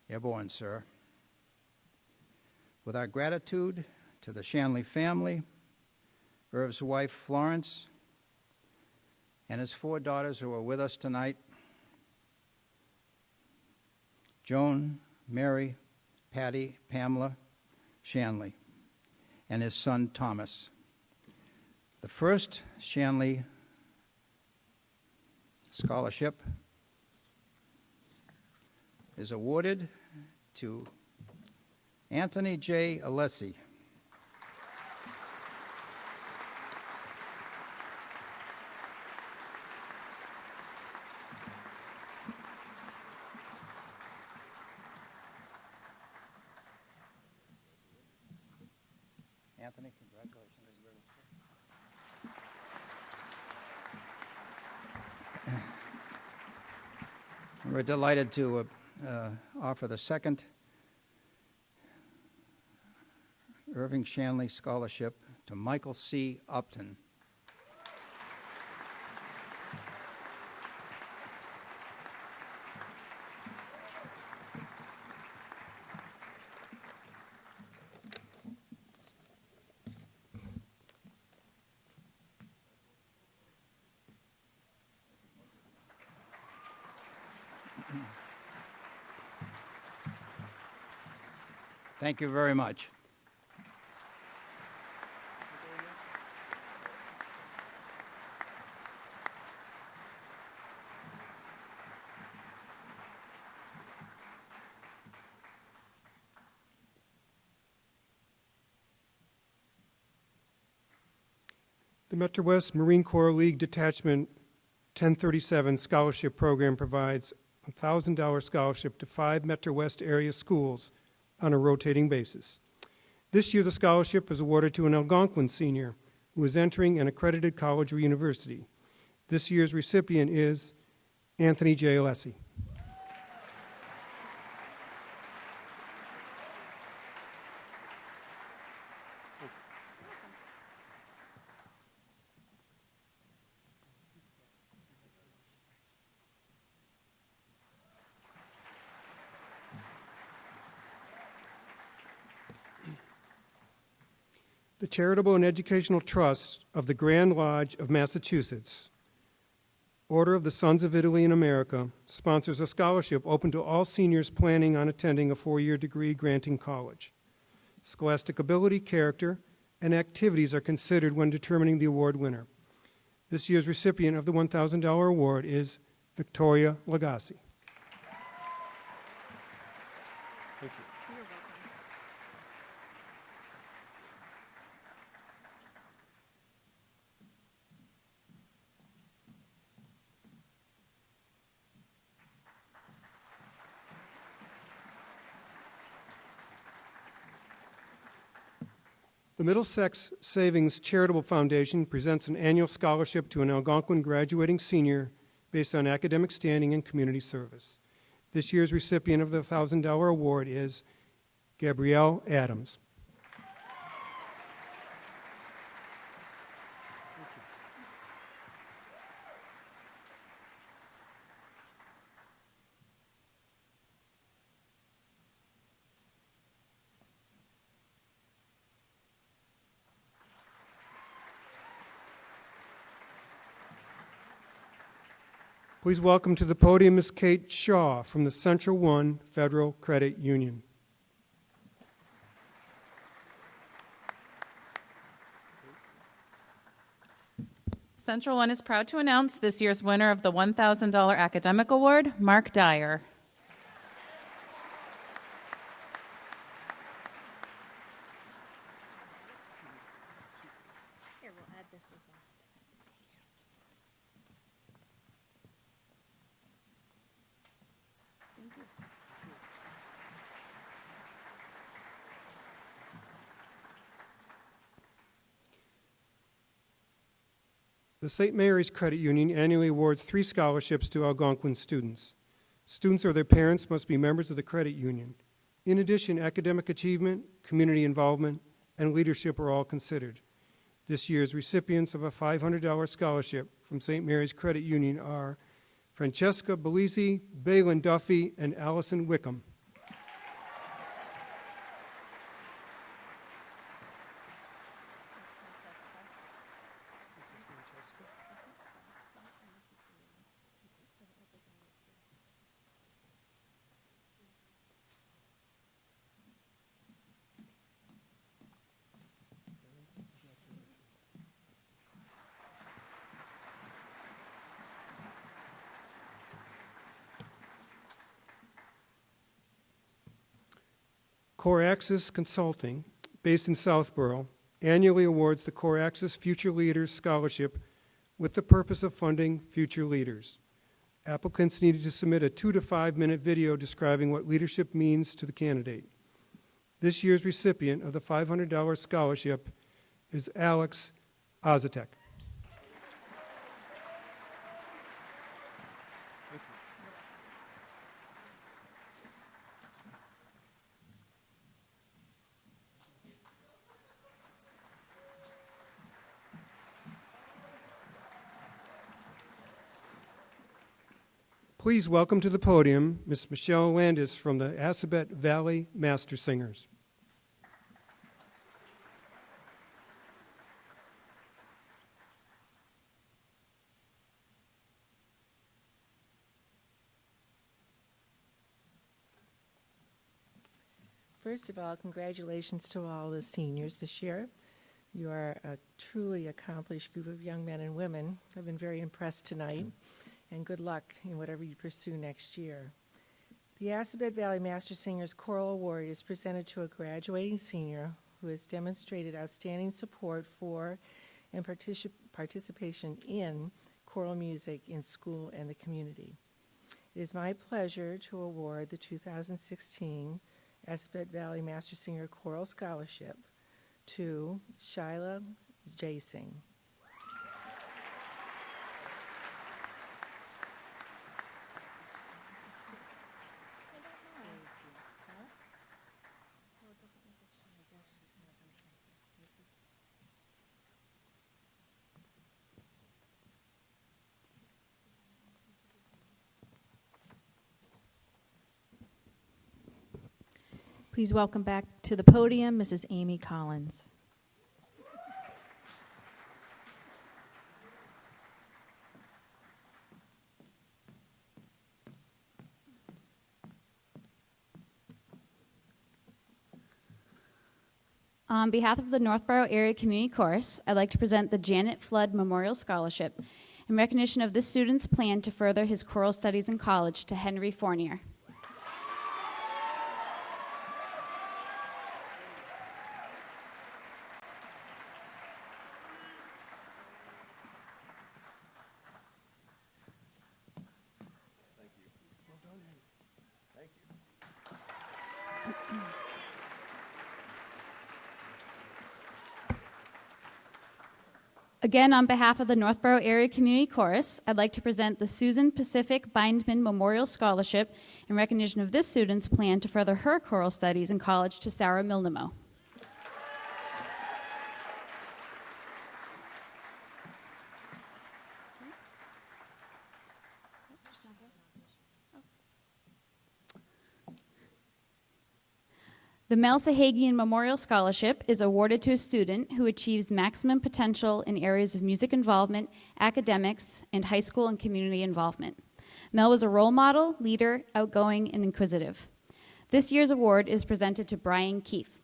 Airborne, sir. With our gratitude to the Shanley family, Irv's wife, Florence, and his 4 daughters who are with us tonight, Joan, Mary, Patty, Pamela Shanley, and his son, Thomas. The first Shanley Scholarship is awarded to Anthony J. Alessi. Anthony, congratulations. We're delighted to offer the second Irving Shanley Scholarship to Michael C. Upton. Thank you very much. The Metro West Marine Corps League Detachment 1037 Scholarship Program provides a $1,000 scholarship to 5 Metro West area schools on a rotating basis. This year, the scholarship was awarded to an Algonquin senior who is entering an accredited college or university. This year's recipient is Anthony J. Alessi. The Charitable and Educational Trust of the Grand Lodge of Massachusetts Order of the Sons of Italy in America sponsors a scholarship open to all seniors planning on attending a four-year degree-granting college. Scholastic ability, character, and activities are considered when determining the award winner. This year's recipient of the $1,000 award is Victoria Lagasse. Thank you. The Middlesex Savings Charitable Foundation presents an annual scholarship to an Algonquin graduating senior based on academic standing and community service. This year's recipient of the $1,000 award is Gabrielle Adams. Please welcome to the podium Ms. Kate Shaw from the Central One Federal Credit Union. Central One is proud to announce this year's winner of the $1,000 Academic Award, Mark Dyer. Here, we'll add this as well. Thank you. The St. Mary's Credit Union annually awards 3 scholarships to Algonquin students. Students or their parents must be members of the credit union. In addition, academic achievement, community involvement, and leadership are all considered. This year's recipients of a $500 scholarship from St. Mary's Credit Union are Francesca Bellisi, Balin Duffy, and Allison Wickham. CoreAxis Consulting, based in Southborough, annually awards the CoreAxis Future Leaders Scholarship with the purpose of funding future leaders. Applicants needed to submit a 2 to 5 minute video describing what leadership means to the candidate. This year's recipient of the $500 scholarship is Alex Ozatek. Please welcome to the podium Ms. Michelle Landis from the Assabet Valley Master Singers. First of all, congratulations to all the seniors this year. You are a truly accomplished group of young men and women. I've been very impressed tonight, and good luck in whatever you pursue next year. The Assabet Valley Master Singers Choral Award is presented to a graduating senior who has demonstrated outstanding support for and participation in choral music in school and the community. It is my pleasure to award the 2016 Assabet Valley Master Singer Choral Scholarship to Shyla Jasing. Please welcome back to the podium Mrs. Amy Collins. On behalf of the Northborough Area Community Chorus, I'd like to present the Janet Flood Memorial Scholarship in recognition of this student's plan to further his choral studies in college to Henry Fournier. Again, on behalf of the Northborough Area Community Chorus, I'd like to present the Susan Pacific Bindman Memorial Scholarship in recognition of this student's plan to further her choral studies in college to Sarah Milnamo. The Mel Sahagian Memorial Scholarship is awarded to a student who achieves maximum potential in areas of music involvement, academics, and high school and community involvement. Mel was a role model, leader, outgoing, and inquisitive. This year's award is presented to Brian Keith.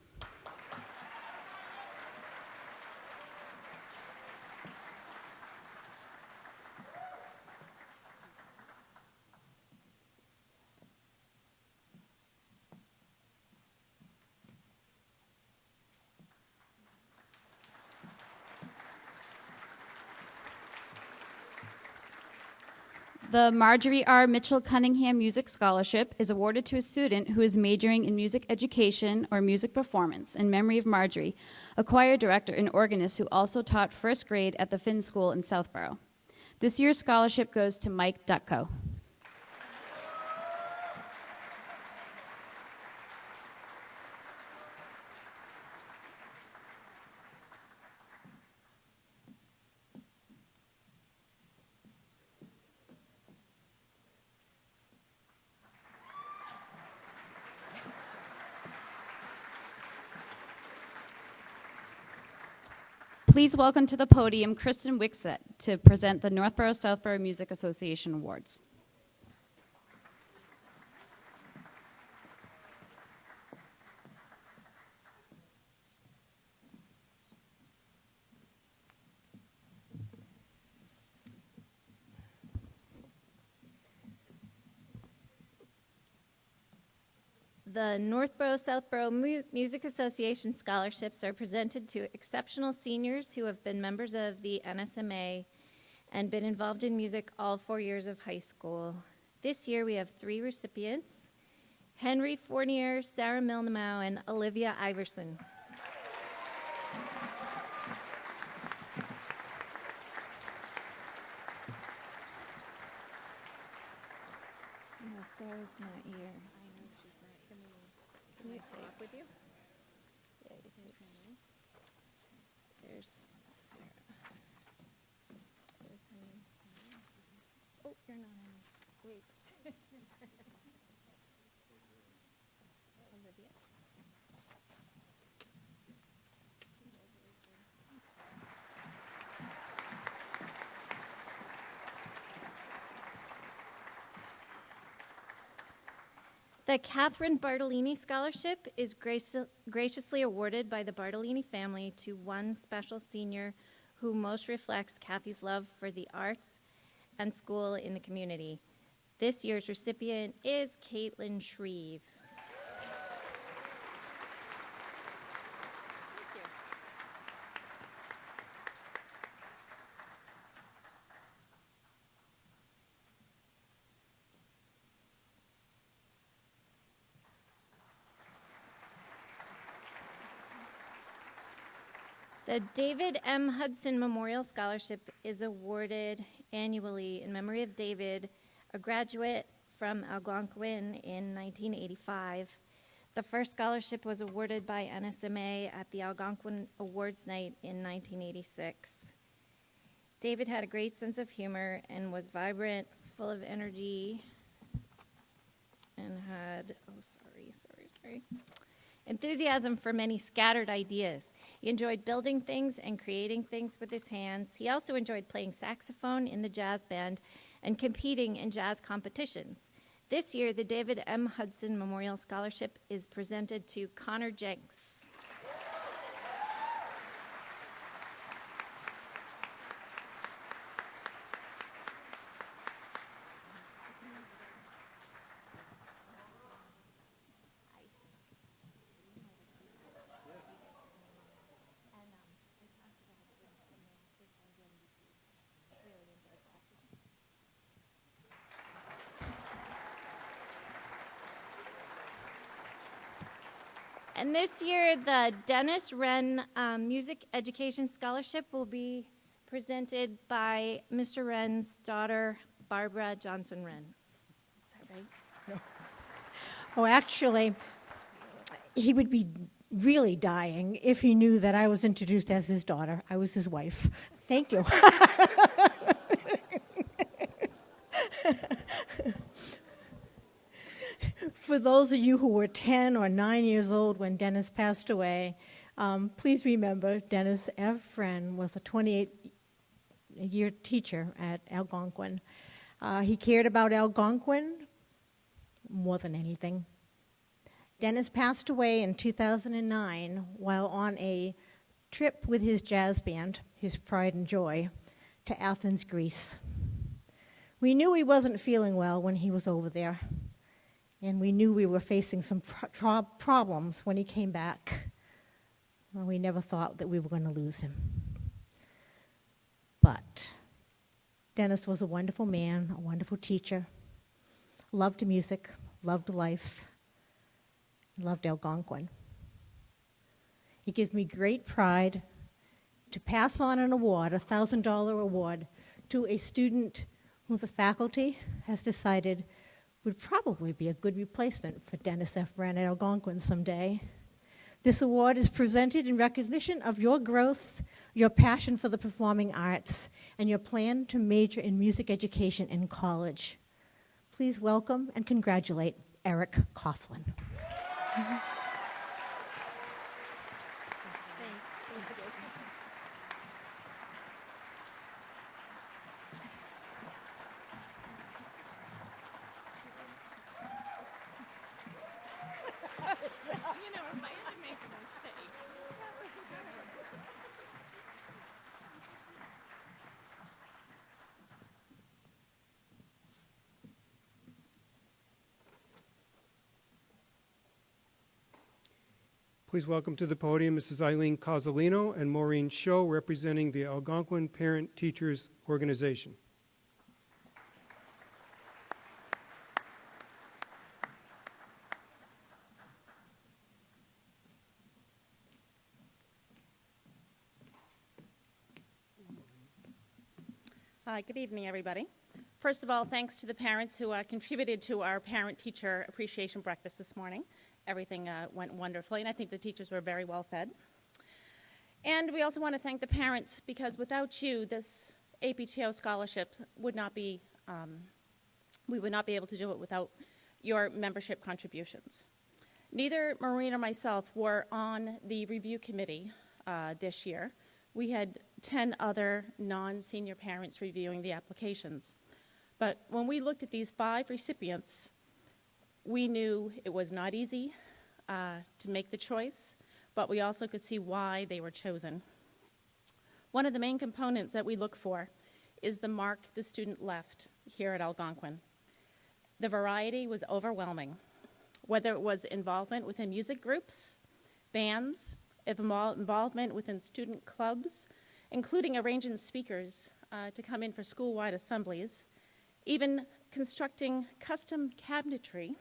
The Marjorie R. Mitchell Cunningham Music Scholarship is awarded to a student who is majoring in music education or music performance in memory of Marjorie, a choir director and organist who also taught first grade at the Finn School in Southborough. This year's scholarship goes to Mike Dutko. Please welcome to the podium Kristen Wixett to present the Northborough-Southborough Music Association Awards. The Northborough-Southborough Music Association scholarships are presented to exceptional seniors who have been members of the NSMA and been involved in music all 4 years of high school. This year we have 3 recipients: Henry Fournier, Sarah Milnamo, and Olivia Iverson. No, Sarah's not yours. Can I swap with you? Yeah, there's Sarah. There's Henry. Oh, you're not Henry. Wait. Olivia. The Catherine Bartolini Scholarship is graciously awarded by the Bartolini family to one special senior who most reflects Kathy's love for the arts and school in the community. This year's recipient is Caitlin Shreve. The David M. Hudson Memorial Scholarship is awarded annually in memory of David, a graduate from Algonquin in 1985. The first scholarship was awarded by NSMA at the Algonquin Awards Night in 1986. David had a great sense of humor and was vibrant, full of energy, and had, enthusiasm for many scattered ideas. He enjoyed building things and creating things with his hands. He also enjoyed playing saxophone in the jazz band and competing in jazz competitions. This year, the David M. Hudson Memorial Scholarship is presented to Connor Jenks. And this year, the Dennis Wren Music Education Scholarship will be presented by Mr. Wren's daughter, Barbara Johnson Wren. Is that right? No. Oh, actually, he would be really dying if he knew that I was introduced as his daughter. I was his wife. Thank you. For those of you who were 10 or 9 years old when Dennis passed away, please remember Dennis F. Wren was a 28-year teacher at Algonquin. He cared about Algonquin more than anything. Dennis passed away in 2009 while on a trip with his jazz band, his Pride and Joy, to Athens, Greece. We knew he wasn't feeling well when he was over there, and we knew we were facing some problems when he came back. Well, we never thought that we were going to lose him. But Dennis was a wonderful man, a wonderful teacher, loved music, loved life, loved Algonquin. It gives me great pride to pass on an award, a $1,000 award, to a student who the faculty has decided would probably be a good replacement for Dennis F. Wren at Algonquin someday. This award is presented in recognition of your growth, your passion for the performing arts, and your plan to major in music education in college. Please welcome and congratulate Eric Coughlin. Please welcome to the podium Mrs. Eileen Cozzolino and Maureen Sho, representing the Algonquin Parent Teachers Organization. Good evening, everybody. First of all, thanks to the parents who contributed to our parent-teacher appreciation breakfast this morning. Everything went wonderfully, and I think the teachers were very well fed. And we also want to thank the parents, because without you, this APTO scholarship would not be, we would not be able to do it without your membership contributions. Neither Maureen or myself were on the review committee this year. We had 10 other non-senior parents reviewing the applications. But when we looked at these 5 recipients, we knew it was not easy to make the choice, but we also could see why they were chosen. One of the main components that we look for is the mark the student left here at Algonquin. The variety was overwhelming, whether it was involvement within music groups, bands, involvement within student clubs, including arranging speakers to come in for school-wide assemblies, even constructing custom cabinetry,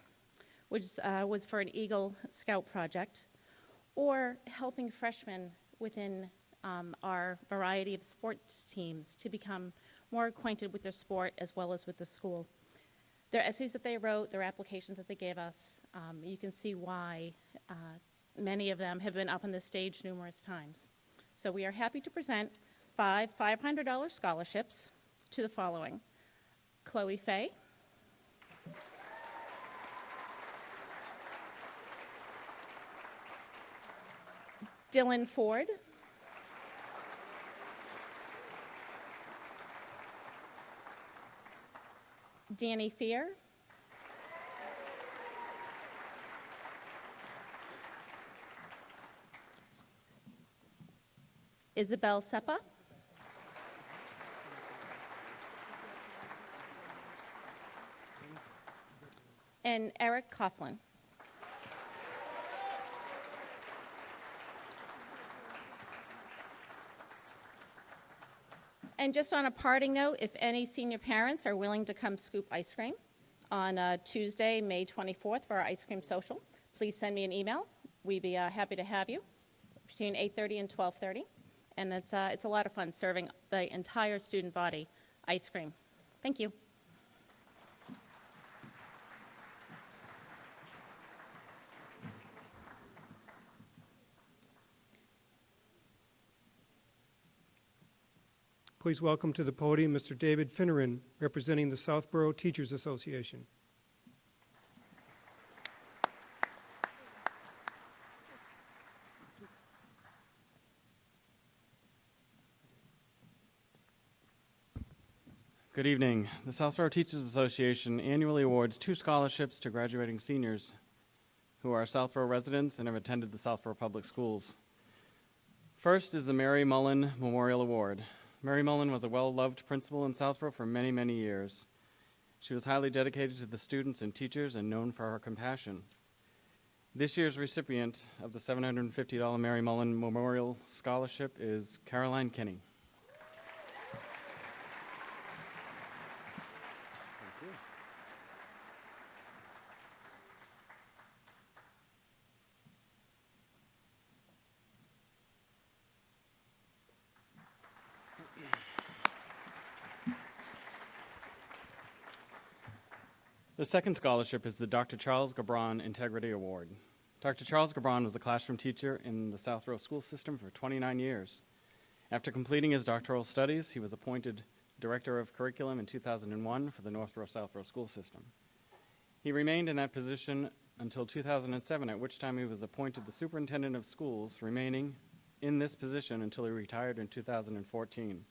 which was for an Eagle Scout project, or helping freshmen within our variety of sports teams to become more acquainted with their sport as well as with the school. Their essays that they wrote, their applications that they gave us, you can see why many of them have been up on the stage numerous times. So we are happy to present 5 $500 scholarships to the following: Chloe Fay, Dylan Ford, Danny Fear, Isabel Seppa, and Eric Coughlin. And just on a parting note, if any senior parents are willing to come scoop ice cream on Tuesday, May 24th for our ice cream social, please send me an email. we'd be happy to have you between 8:30 and 12:30. And it's a lot of fun serving the entire student body ice cream. Thank you. Please welcome to the podium Mr. David Finneran, representing the Southborough Teachers Association. Good evening. The Southborough Teachers Association annually awards 2 scholarships to graduating seniors who are Southborough residents and have attended the Southborough Public Schools. First is the Mary Mullen Memorial Award. Mary Mullen was a well-loved principal in Southborough for many, many years. She was highly dedicated to the students and teachers and known for her compassion. This year's recipient of the $750 Mary Mullen Memorial Scholarship is Caroline Kinney. The second scholarship is the Dr. Charles Gabron Integrity Award. Dr. Charles Gabron was a classroom teacher in the Southborough school system for 29 years. After completing his doctoral studies, he was appointed Director of Curriculum in 2001 for the Northborough-Southborough school system. He remained in that position until 2007, at which time he was appointed the Superintendent of Schools, remaining in this position until he retired in 2014.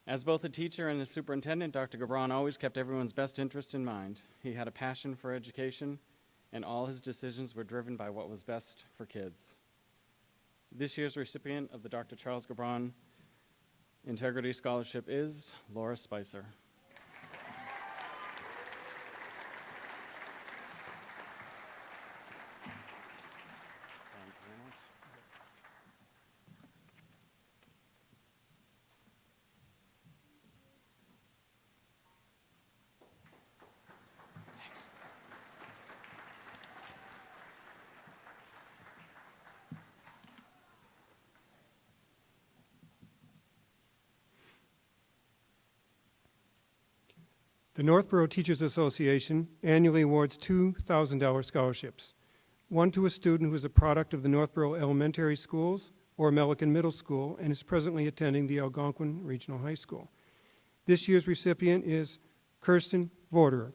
As both a teacher and a superintendent, Dr. Gabron always kept everyone's best interest in mind. He had a passion for education, and all his decisions were driven by what was best for kids. This year's recipient of the Dr. Charles Gabron Integrity Scholarship is Laura Spicer. The Northborough Teachers Association annually awards $2,000 scholarships, one to a student who is a product of the Northborough Elementary Schools or Melican Middle School and is presently attending the Algonquin Regional High School. This year's recipient is Kirsten Vorderer.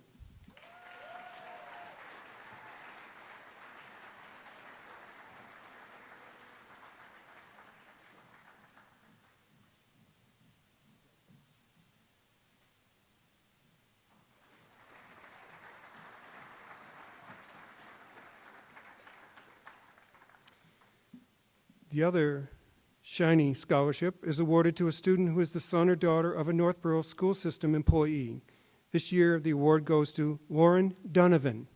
The other shiny scholarship is awarded to a student who is the son or daughter of a Northborough school system employee. This year, the award goes to Lauren Donovan.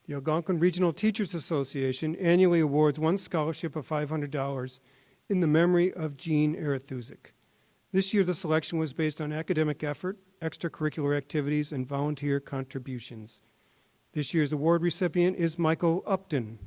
The Algonquin Regional Teachers Association annually awards one scholarship of $500 in the memory of Jean Arethusic. This year, the selection was based on academic effort, extracurricular activities, and volunteer contributions. This year's award recipient is Michael Upton.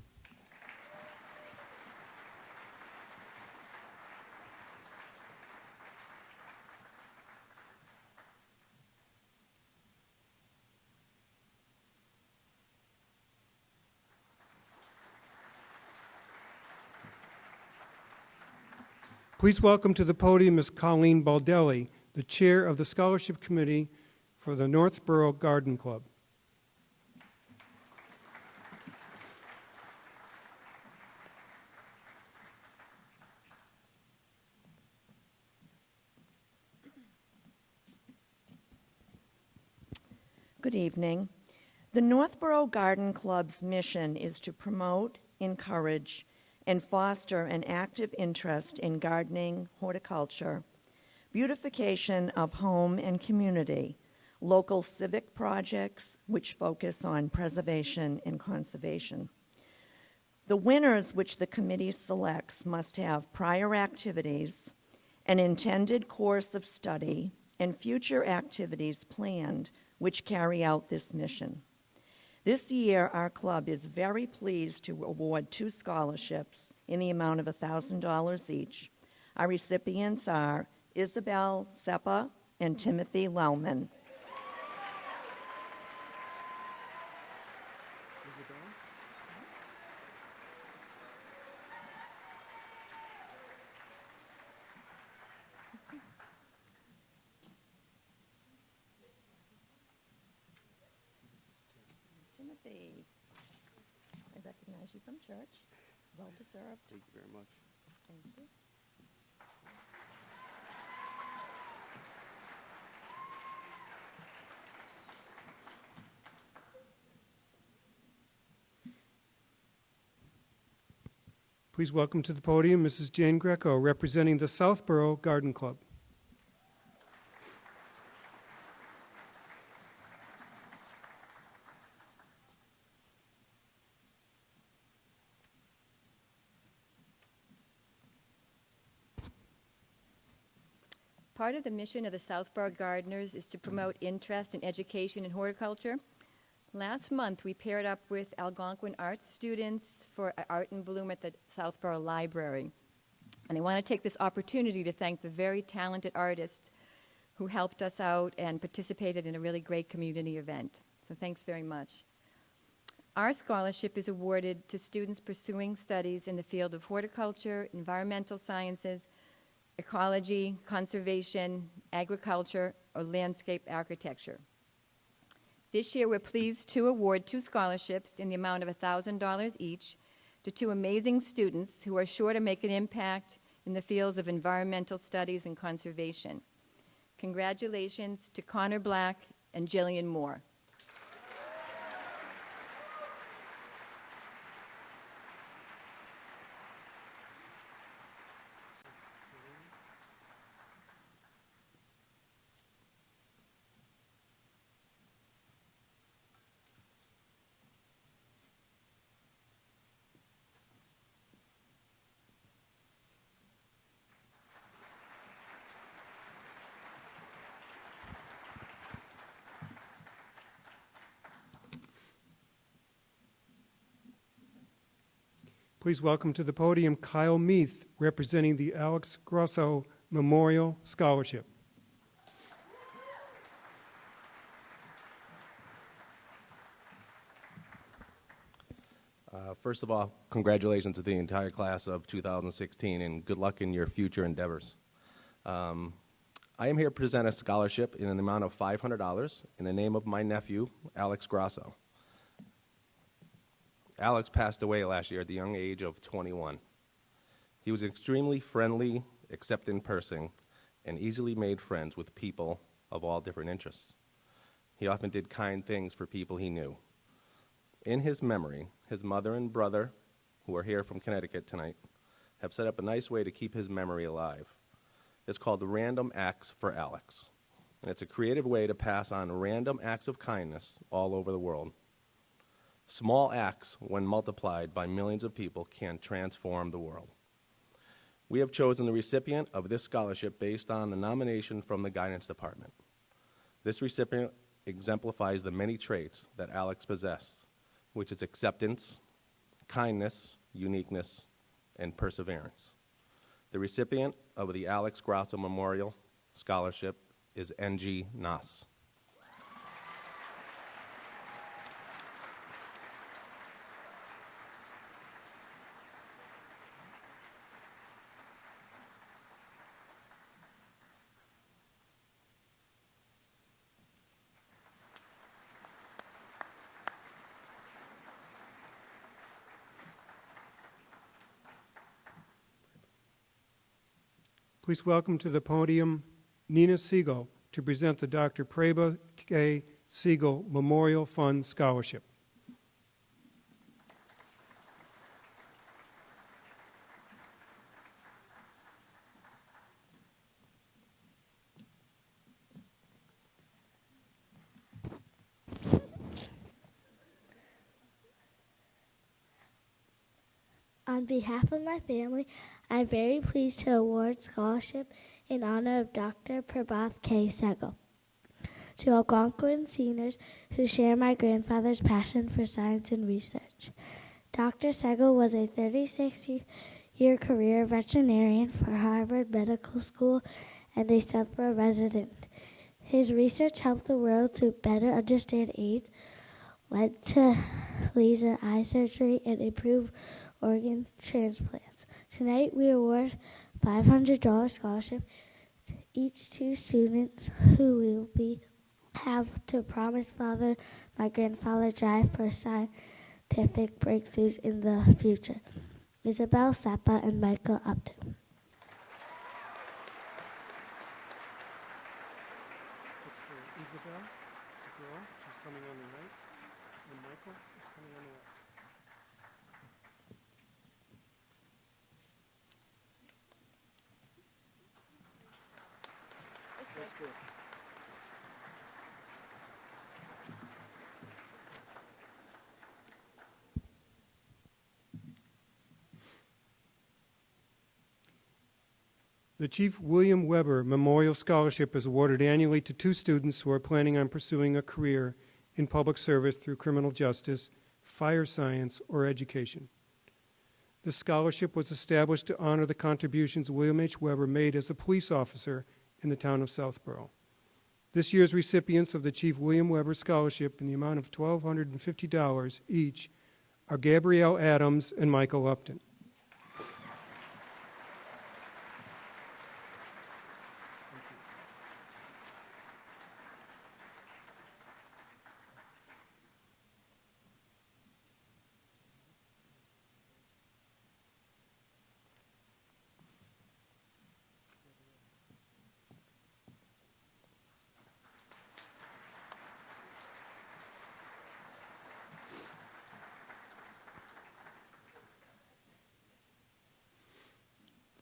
Please welcome to the podium Ms. Colleen Baldelli, the chair of the Scholarship Committee for the Northborough Garden Club. Good evening. The Northborough Garden Club's mission is to promote, encourage, and foster an active interest in gardening, horticulture, beautification of home and community, local civic projects which focus on preservation and conservation. The winners which the committee selects must have prior activities, an intended course of study, and future activities planned which carry out this mission. This year, our club is very pleased to award 2 scholarships in the amount of $1,000 each. Our recipients are Isabel Seppa and Timothy Lellman. Timothy, I recognize you from church. Well deserved. Thank you very much. Thank you. Please welcome to the podium Mrs. Jane Greco, representing the Southborough Garden Club. Part of the mission of the Southborough Gardeners is to promote interest in education and horticulture. Last month, we paired up with Algonquin art students for Art in Bloom at the Southborough Library. And I want to take this opportunity to thank the very talented artists who helped us out and participated in a really great community event. So thanks very much. Our scholarship is awarded to students pursuing studies in the field of horticulture, environmental sciences, ecology, conservation, agriculture, or landscape architecture. This year, we're pleased to award 2 scholarships in the amount of $1,000 each to 2 amazing students who are sure to make an impact in the fields of environmental studies and conservation. Congratulations to Connor Black and Jillian Moore. Please welcome to the podium Kyle Meath, representing the Alex Grosso Memorial Scholarship. First of all, congratulations to the entire class of 2016 and good luck in your future endeavors. I am here to present a scholarship in the amount of $500 in the name of my nephew, Alex Grosso. Alex passed away last year at the young age of 21. He was an extremely friendly, accepting person and easily made friends with people of all different interests. He often did kind things for people he knew. In his memory, his mother and brother, who are here from Connecticut tonight, have set up a nice way to keep his memory alive. It's called the Random Acts for Alex, and it's a creative way to pass on random acts of kindness all over the world. Small acts, when multiplied by millions of people, can transform the world. We have chosen the recipient of this scholarship based on the nomination from the Guidance Department. This recipient exemplifies the many traits that Alex possessed, which is acceptance, kindness, uniqueness, and perseverance. The recipient of the Alex Grosso Memorial Scholarship is N.G. Nass. Please welcome to the podium Nina Siegel to present the Dr. Preba K. Siegel Memorial Fund Scholarship. On behalf of my family, I'm very pleased to award scholarship in honor of Dr. Prabhath K. Sehgal to Algonquin seniors who share my grandfather's passion for science and research. Dr. Sehgal was a 36-year career veterinarian for Harvard Medical School and a Southborough resident. His research helped the world to better understand AIDS, led to laser eye surgery, and improved organ transplants. Tonight, we award $500 scholarship to each two students who will have to promise Father, my grandfather, drive for scientific breakthroughs in the future. Isabel Sappa and Michael Upton. Isabel, the girl, she's coming on the right, and Michael is coming on the left. That's good. The Chief William Weber Memorial Scholarship is awarded annually to two students who are planning on pursuing a career in public service through criminal justice, fire science, or education. This scholarship was established to honor the contributions William H. Weber made as a police officer in the town of Southborough. This year's recipients of the Chief William Weber Scholarship in the amount of $1,250 each are Gabrielle Adams and Michael Upton.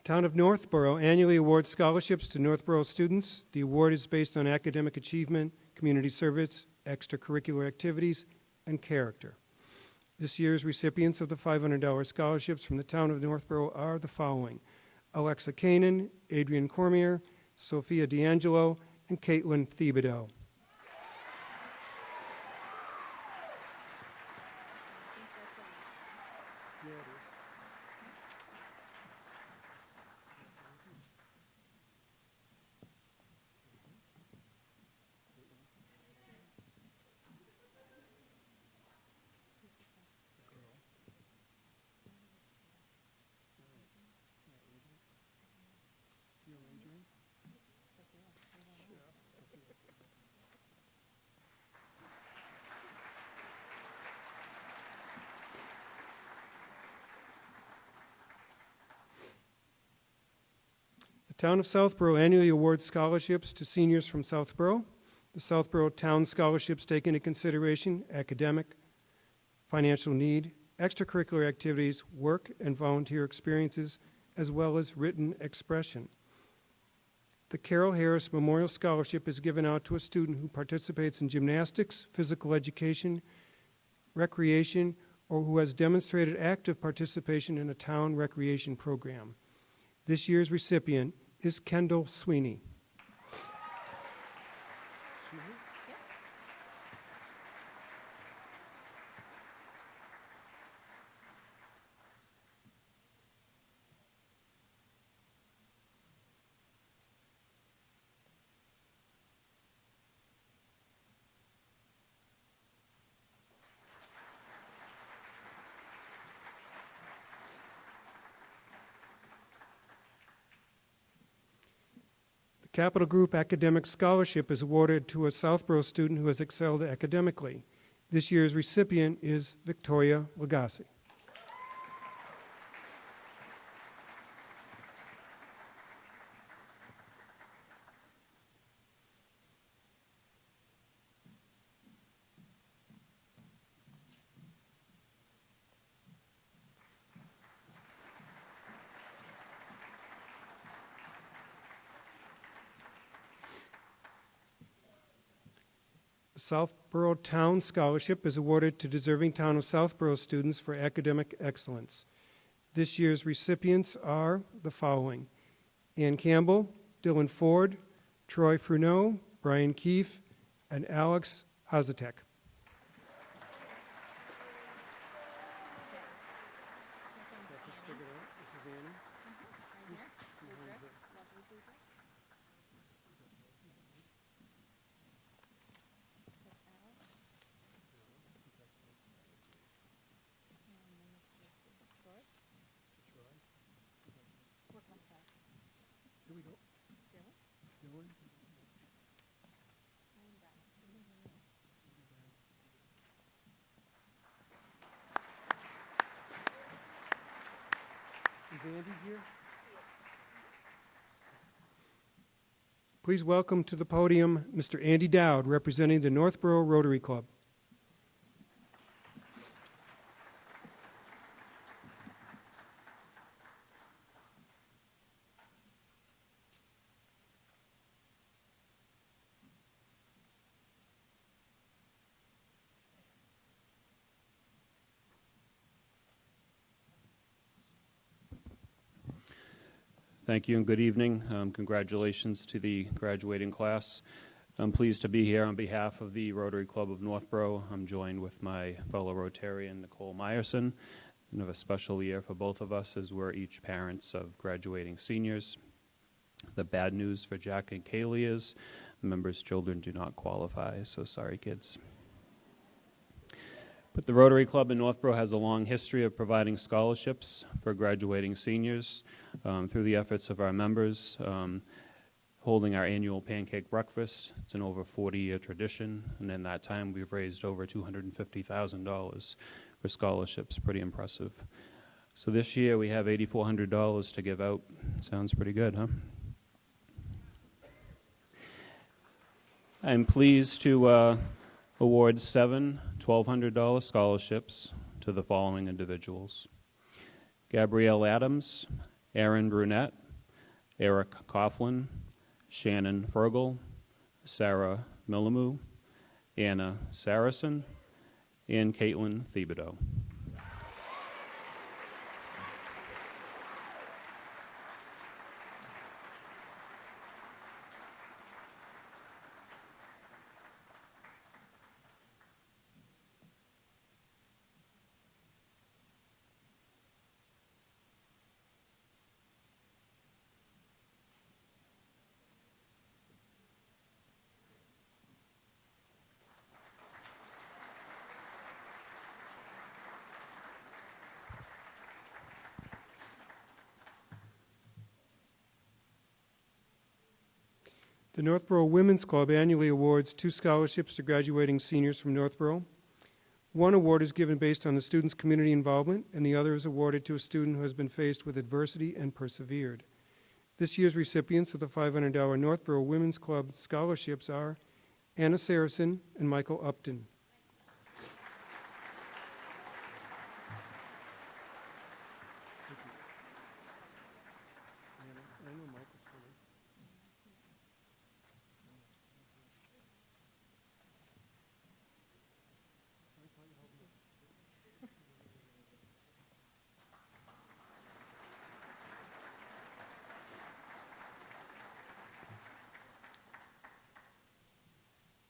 The Town of Northborough annually awards scholarships to Northborough students. The award is based on academic achievement, community service, extracurricular activities, and character. This year's recipients of the $500 scholarships from the Town of Northborough are the following: Alexa Kanan, Adrian Cormier, Sophia D'Angelo, and Caitlin Thibodeau. The Town of Southborough annually awards scholarships to seniors from Southborough. The Southborough Town scholarships take into consideration academic, financial need, extracurricular activities, work and volunteer experiences, as well as written expression. The Carol Harris Memorial Scholarship is given out to a student who participates in gymnastics, physical education, recreation, or who has demonstrated active participation in a town recreation program. This year's recipient is Kendall Sweeney. Capital Group Academic Scholarship is awarded to a Southborough student who has excelled academically. This year's recipient is Victoria Lagasse. Southborough Town Scholarship is awarded to deserving Town of Southborough students for academic excellence. This year's recipients are the following: Ann Campbell, Dylan Ford, Troy Fruneau, Brian Keefe, and Alex Hazatek. Here we go. Dylan. Is Andy here? Please welcome to the podium Mr. Andy Dowd, representing the Northborough Rotary Club. Thank you and good evening. Congratulations to the graduating class. I'm pleased to be here on behalf of the Rotary Club of Northborough. I'm joined with my fellow Rotarian, Nicole Meyerson. And have a special year for both of us as we're each parents of graduating seniors. The bad news for Jack and Kaylee is members' children do not qualify, so sorry, kids. But the Rotary Club in Northborough has a long history of providing scholarships for graduating seniors through the efforts of our members, holding our annual pancake breakfast. It's an over 40-year tradition, and in that time we've raised over $250,000 for scholarships. Pretty impressive. So this year we have $8,400 to give out. Sounds pretty good, huh? I'm pleased to award 7 $1,200 scholarships to the following individuals: Gabrielle Adams, Aaron Brunette, Eric Coughlin, Shannon Fergal, Sarah Millimu, Anna Saracen, and Caitlin Thibodeau. The Northborough Women's Club annually awards 2 scholarships to graduating seniors from Northborough. One award is given based on the student's community involvement, and the other is awarded to a student who has been faced with adversity and persevered. This year's recipients of the $500 Northborough Women's Club scholarships are Anna Saracen and Michael Upton.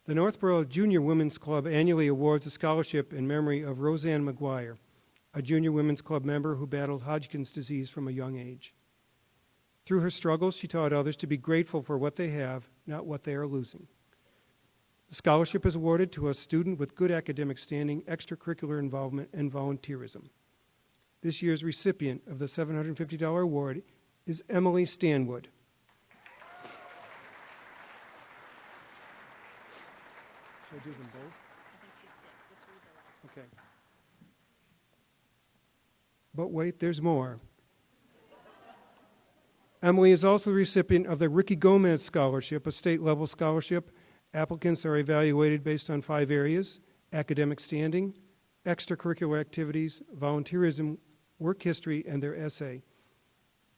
The Northborough Junior Women's Club annually awards a scholarship in memory of Roseanne McGuire, a Junior Women's Club member who battled Hodgkin's disease from a young age. Through her struggles, she taught others to be grateful for what they have, not what they are losing. The scholarship is awarded to a student with good academic standing, extracurricular involvement, and volunteerism. This year's recipient of the $750 award is Emily Stanwood. Should I do them both? I think she's sick. Just read the last one. Okay. But wait, there's more. Emily is also the recipient of the Ricky Gomez Scholarship, a state-level scholarship. Applicants are evaluated based on 5 areas: academic standing, extracurricular activities, volunteerism, work history, and their essay.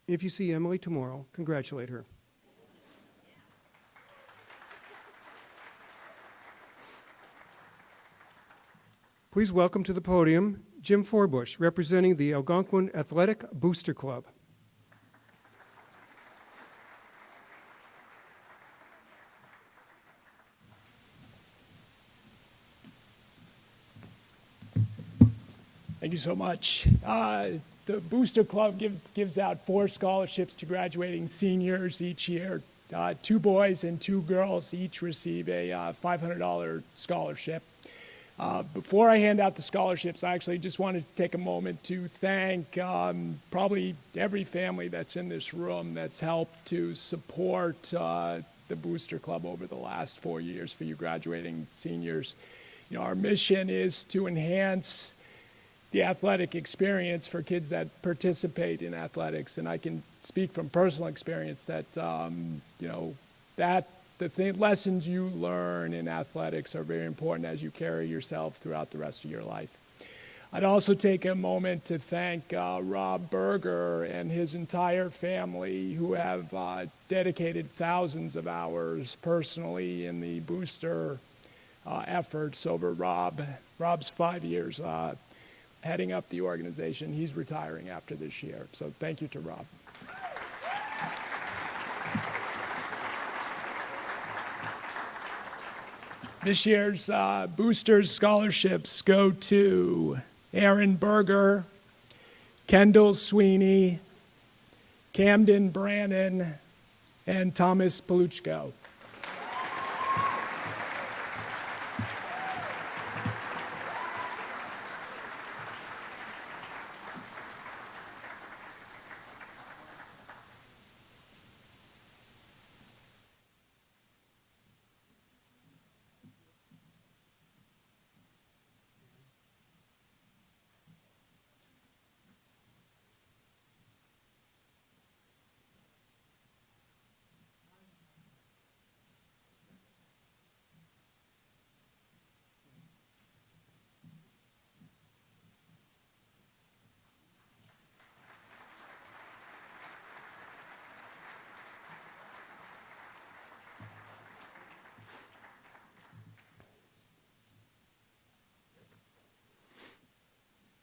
If you see Emily tomorrow, congratulate her. Please welcome to the podium Jim Forbush, representing the Algonquin Athletic Booster Club. Thank you so much. The Booster Club gives out 4 scholarships to graduating seniors each year. 2 boys and 2 girls each receive a $500 scholarship. Before I hand out the scholarships, I actually just wanted to take a moment to thank probably every family that's in this room that's helped to support the Booster Club over the last 4 years for you graduating seniors. You know, our mission is to enhance the athletic experience for kids that participate in athletics, and I can speak from personal experience that you know, that the lessons you learn in athletics are very important as you carry yourself throughout the rest of your life. I'd also take a moment to thank Rob Berger and his entire family, who have dedicated thousands of hours personally in the booster efforts over Rob's 5 years heading up the organization. He's retiring after this year, so thank you to Rob. This year's Boosters scholarships go to Aaron Berger, Kendall Sweeney, Camden Brannon, and Thomas Paluchko.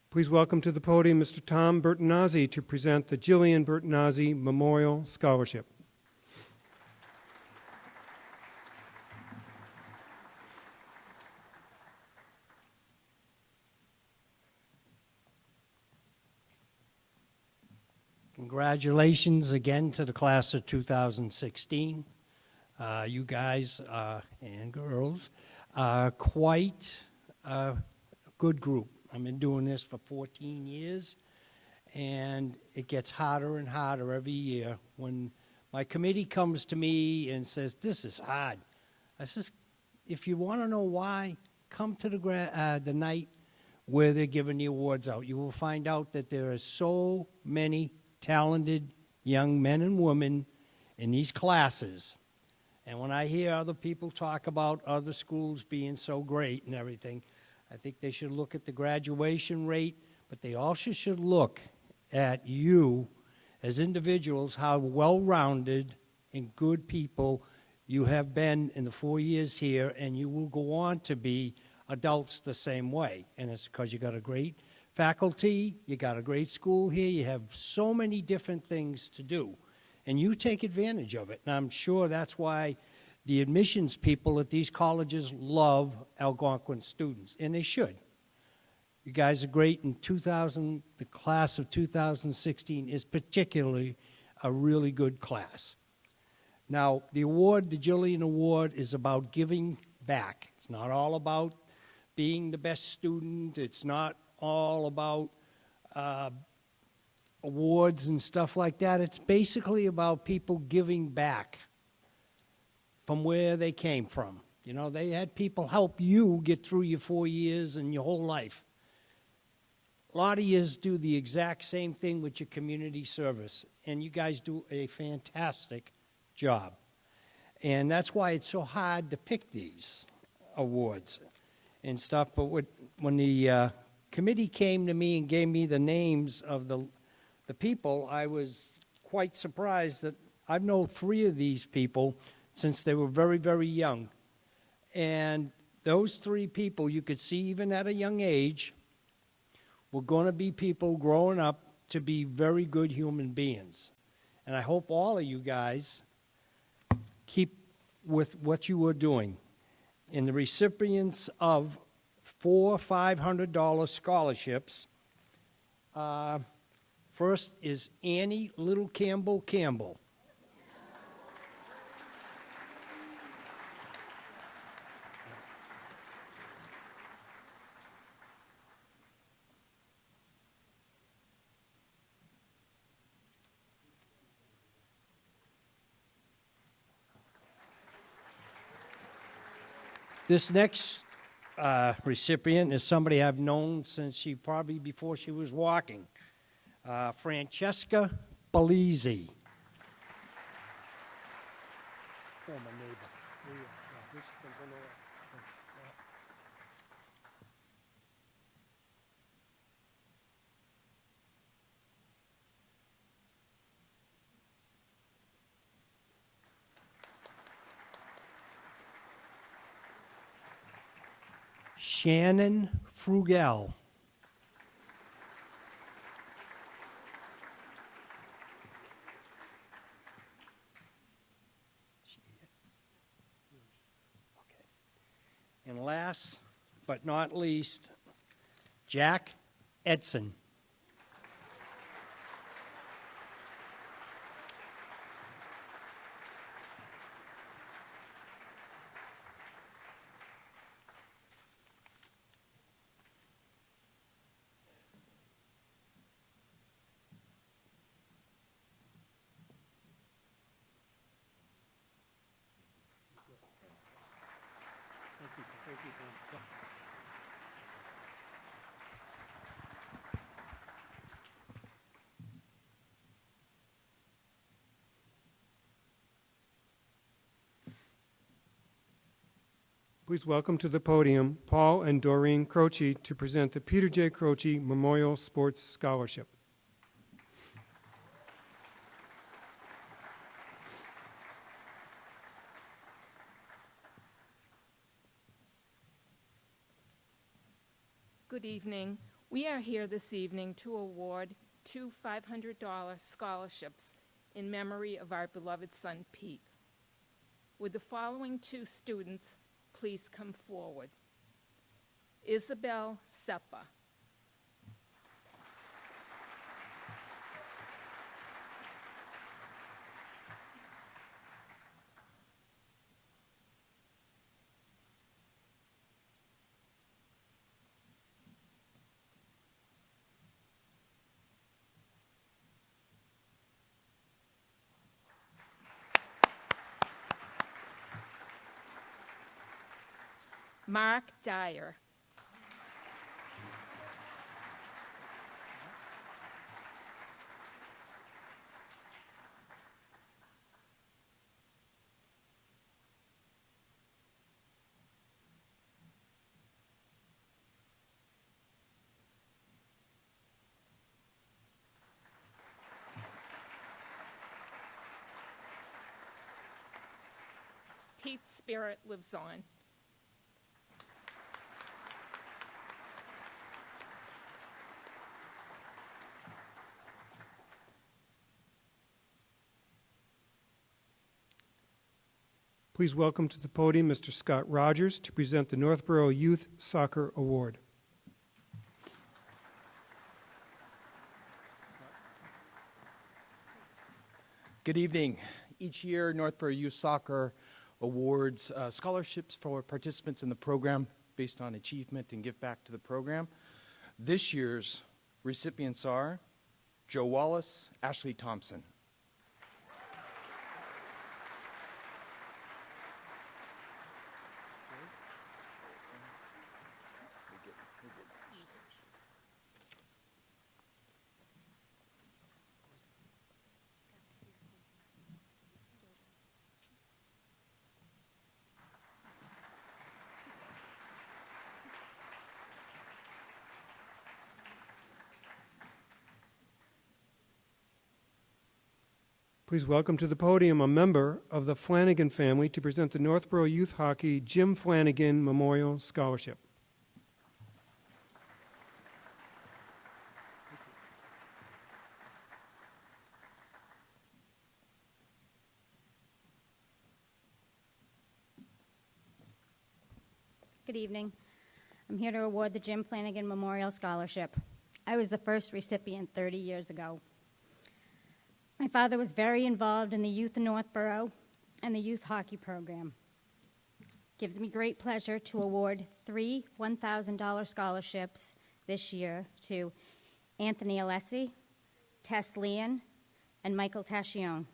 Please welcome to the podium Mr. Tom Bertonazzi to present the Jillian Bertonazzi Memorial Scholarship. Congratulations again to the class of 2016. You guys and girls are quite a good group. I've been doing this for 14 years, and it gets harder and harder every year. When my committee comes to me and says, this is hard, I says, if you want to know why, come to the night where they're giving the awards out. You will find out that there are so many talented young men and women in these classes. And when I hear other people talk about other schools being so great and everything, I think they should look at the graduation rate, but they also should look at you as individuals, how well-rounded and good people you have been in the 4 years here, and you will go on to be adults the same way. And it's because you got a great faculty, you got a great school here, you have so many different things to do, and you take advantage of it. And I'm sure that's why the admissions people at these colleges love Algonquin students, and they should. You guys are great. In the class of 2016 is particularly a really good class. Now, the award, the Jillian Award, is about giving back. It's not all about being the best student. It's not all about awards and stuff like that. It's basically about people giving back from where they came from. You know, they had people help you get through your 4 years and your whole life. A lot of you do the exact same thing with your community service, and you guys do a fantastic job. And that's why it's so hard to pick these awards and stuff. But when the committee came to me and gave me the names of the people, I was quite surprised that I've known 3 of these people since they were very, very young. And those 3 people, you could see even at a young age, We're going to be people growing up to be very good human beings. And I hope all of you guys keep with what you are doing. And the recipients of $400, $500 scholarships, first is Annie Little Campbell. This next recipient is somebody I've known since probably before she was walking, Francesca Bellizzi. Former neighbor. Shannon Frugel. And last but not least, Jack Edson. Please welcome to the podium Paul and Doreen Croce to present the Peter J. Croce Memorial Sports Scholarship. Good evening. We are here this evening to award two $500 scholarships in memory of our beloved son, Pete. Would the following two students please come forward? Isabel Seppa. Mark Dyer. Pete's spirit lives on. Please welcome to the podium Mr. Scott Rogers to present the Northborough Youth Soccer Award. Good evening. Each year, Northborough Youth Soccer awards scholarships for participants in the program based on achievement and give back to the program. This year's recipients are Joe Wallace, Ashley Thompson. Please welcome to the podium a member of the Flanagan family to present the Northborough Youth Hockey Jim Flanagan Memorial Scholarship. Good evening. I'm here to award the Jim Flanagan Memorial Scholarship. I was the first recipient 30 years ago. My father was very involved in the youth in Northborough and the youth hockey program. Gives me great pleasure to award 3 $1,000 scholarships this year to Anthony Alessi, Tess Leon, and Michael Tascione.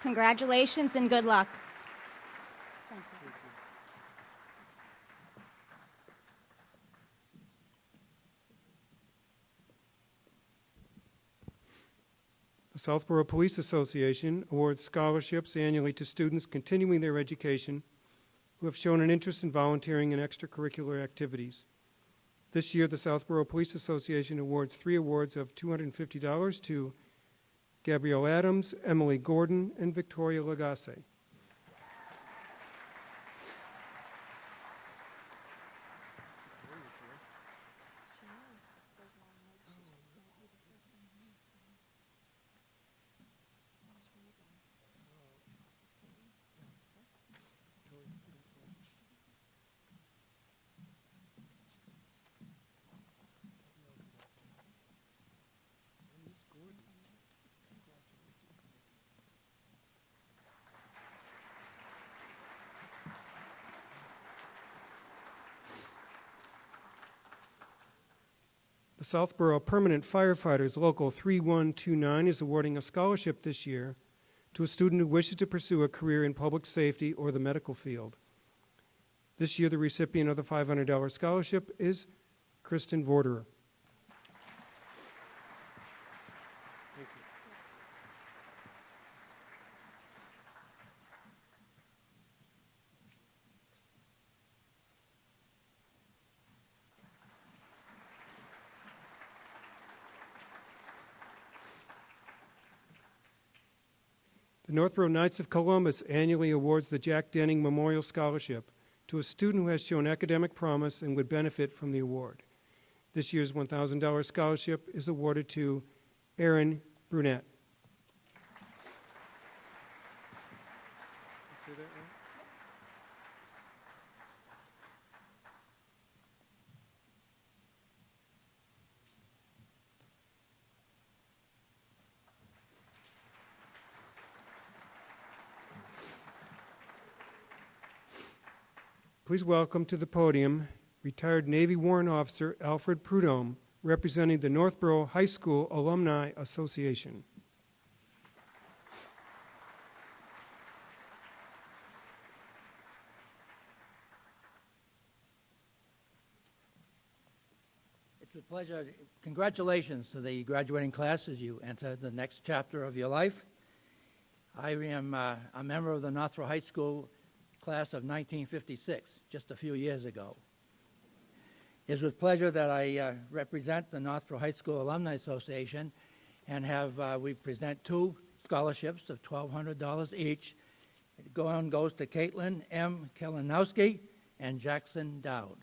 Congratulations and good luck. Thank you. The Southborough Police Association awards scholarships annually to students continuing their education who have shown an interest in volunteering and extracurricular activities. This year, the Southborough Police Association awards 3 awards of $250 to Gabrielle Adams, Emily Gordon, and Victoria Lagasse. The Southborough Permanent Firefighters Local 3129 is awarding a scholarship this year to a student who wishes to pursue a career in public safety or the medical field. This year, the recipient of the $500 scholarship is Kristen Vorderer. The Northborough Knights of Columbus annually awards the Jack Denning Memorial Scholarship to a student who has shown academic promise and would benefit from the award. This year's $1,000 scholarship is awarded to Aaron Brunette. Say that right? Please welcome to the podium retired Navy Warrant Officer Alfred Prudhomme, representing the Northborough High School Alumni Association. It's a pleasure. Congratulations to the graduating class as you enter the next chapter of your life. I am a member of the Northborough High School class of 1956, just a few years ago. It is with pleasure that I represent the Northborough High School Alumni Association and we present 2 scholarships of $1,200 each. It goes to Caitlin M. Kalinowski and Jackson Dowd.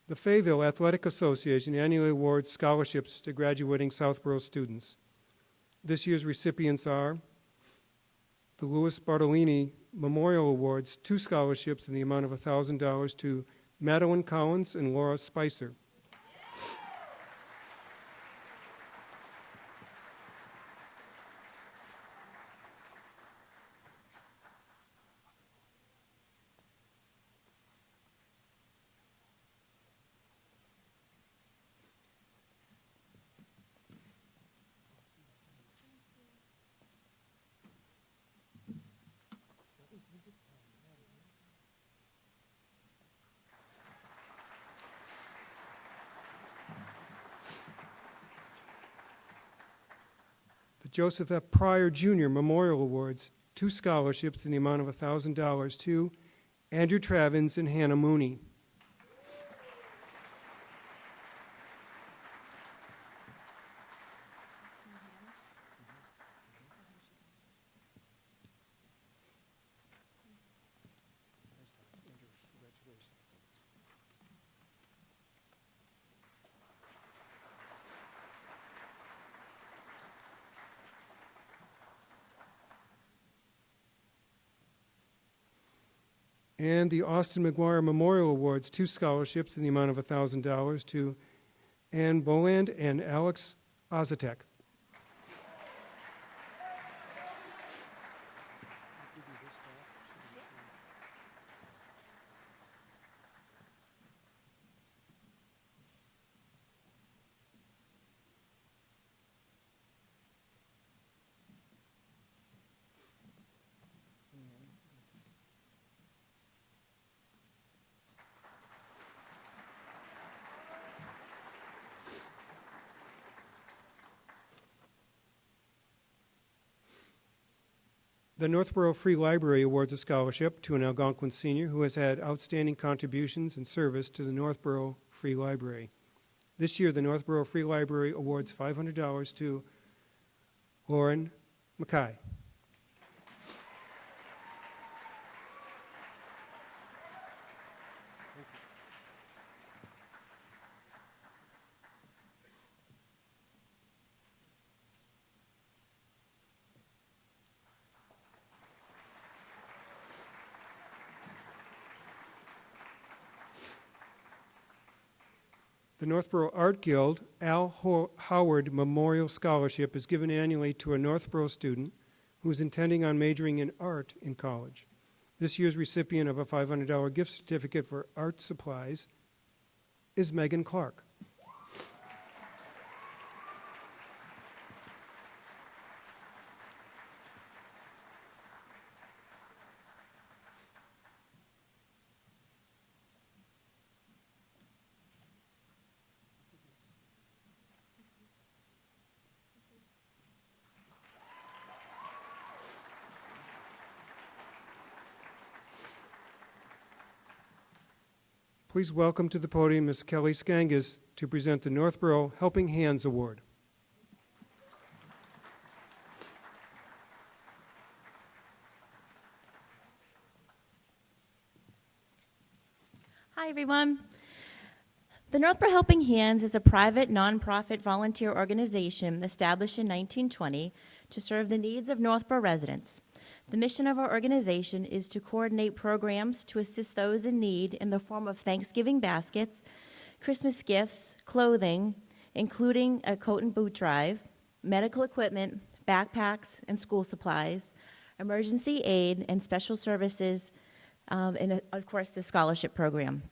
The Fayetteville Athletic Association annually awards scholarships to graduating Southborough students. This year's recipients are the Louis Bartolini Memorial Awards, 2 scholarships in the amount of $1,000 to Madeline Collins and Laura Spicer. Joseph F. Pryor Jr. Memorial Awards 2 scholarships in the amount of $1,000 to Andrew Travins and Hannah Mooney. And the Austin McGuire Memorial Awards 2 scholarships in the amount of $1,000 to Ann Boland and Alex Ozatek. The Northborough Free Library awards a scholarship to an Algonquin senior who has had outstanding contributions and service to the Northborough Free Library. This year, the Northborough Free Library awards $500 to Lauren Mackay. The Northborough Art Guild Al Howard Memorial Scholarship is given annually to a Northborough student who is intending on majoring in art in college. This year's recipient of a $500 gift certificate for art supplies is Megan Clark. Please welcome to the podium Ms. Kelly Skangas to present the Northborough Helping Hands Award. Hi, everyone. The Northborough Helping Hands is a private, nonprofit volunteer organization established in 1920 to serve the needs of Northborough residents. The mission of our organization is to coordinate programs to assist those in need in the form of Thanksgiving baskets, Christmas gifts, clothing, including a coat and boot drive, medical equipment, backpacks, and school supplies, emergency aid, and special services, and of course, the scholarship program.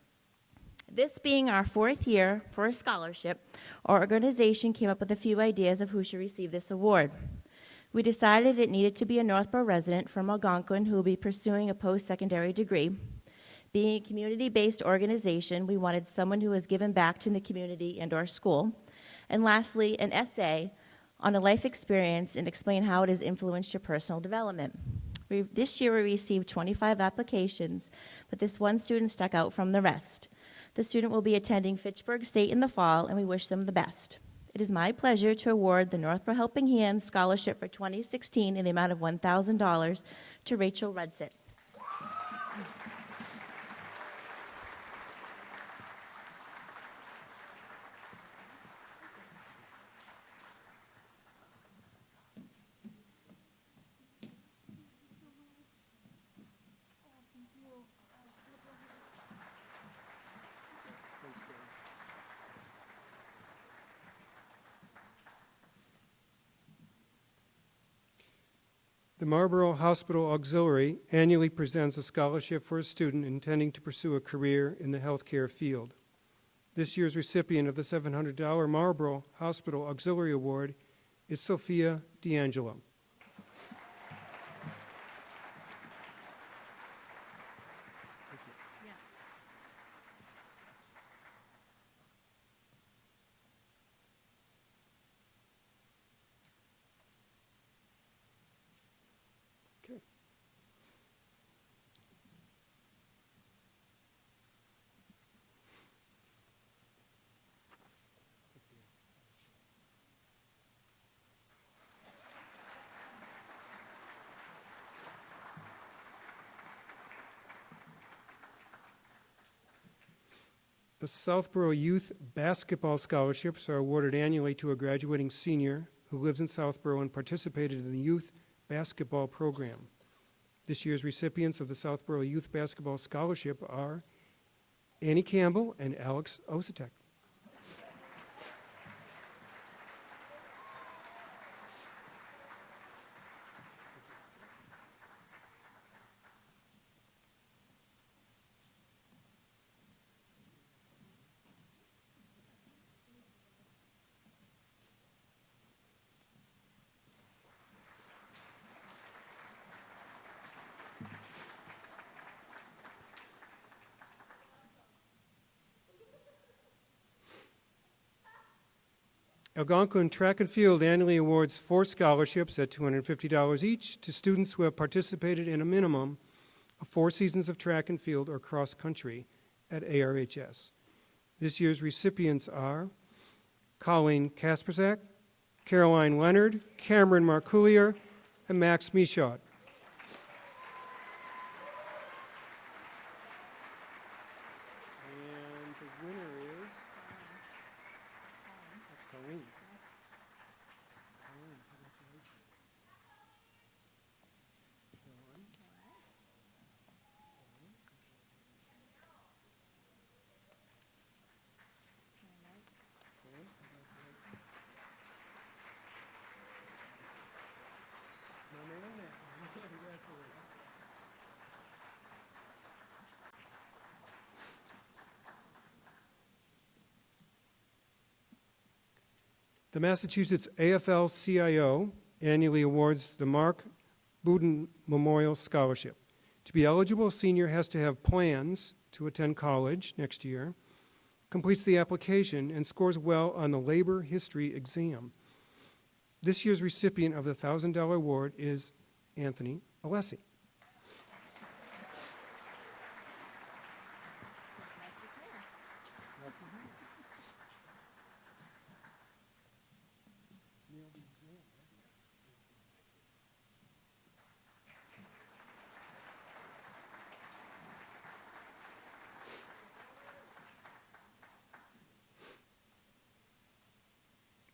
This being our 4th year for a scholarship, our organization came up with a few ideas of who should receive this award. We decided it needed to be a Northborough resident from Algonquin who will be pursuing a post-secondary degree. Being a community-based organization, we wanted someone who has given back to the community and our school. And lastly, an essay on a life experience and explain how it has influenced your personal development. This year we received 25 applications, but this one student stuck out from the rest. The student will be attending Fitchburg State in the fall, and we wish them the best. It is my pleasure to award the Northborough Helping Hands Scholarship for 2016 in the amount of $1,000 to Rachel Rudsit. The Marlborough Hospital Auxiliary annually presents a scholarship for a student intending to pursue a career in the healthcare field. This year's recipient of the $700 Marlborough Hospital Auxiliary Award is Sophia D'Angelo. The Southborough Youth Basketball Scholarships are awarded annually to a graduating senior who lives in Southborough and participated in the youth basketball program. This year's recipients of the Southborough Youth Basketball Scholarship are Annie Campbell and Alex Osatek. Algonquin Track and Field annually awards 4 scholarships at $250 each to students who have participated in a minimum of 4 seasons of track and field or cross country at ARHS. This year's recipients are Colleen Kasperzak, Caroline Leonard, Cameron Marcoulier, and Max Michaud. And the winner is Colleen. The Massachusetts AFL-CIO annually awards the Mark Budin Memorial Scholarship. To be eligible, a senior has to have plans to attend college next year, completes the application, and scores well on the labor history exam. This year's recipient of the $1,000 award is Anthony Alessi.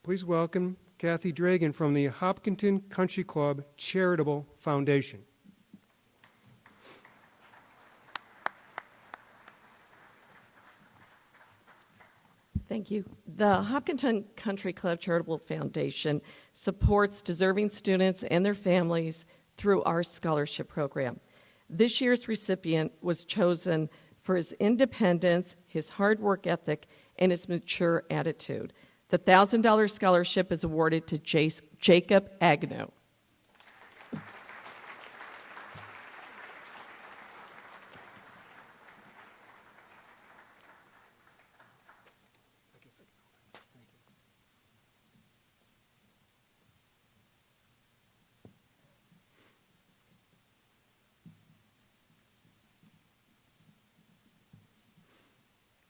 Please welcome Kathy Dragon from the Hopkinton Country Club Charitable Foundation. Thank you. The Hopkinton Country Club Charitable Foundation supports deserving students and their families through our scholarship program. This year's recipient was chosen for his independence, his hard work ethic, and his mature attitude. The $1,000 scholarship is awarded to Jacob Agnew.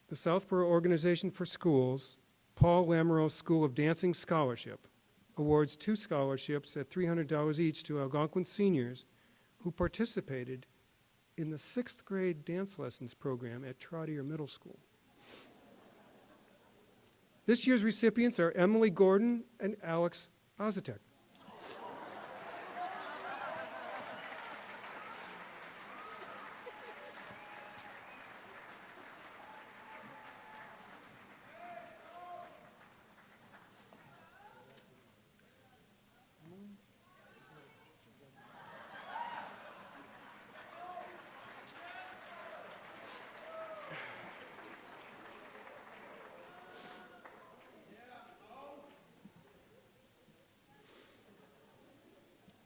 The Southborough Organization for Schools Paul Lamoureux School of Dancing Scholarship awards 2 scholarships at $300 each to Algonquin seniors who participated in the 6th grade dance lessons program at Trottier Middle School. This year's recipients are Emily Gordon and Alex Ozatek.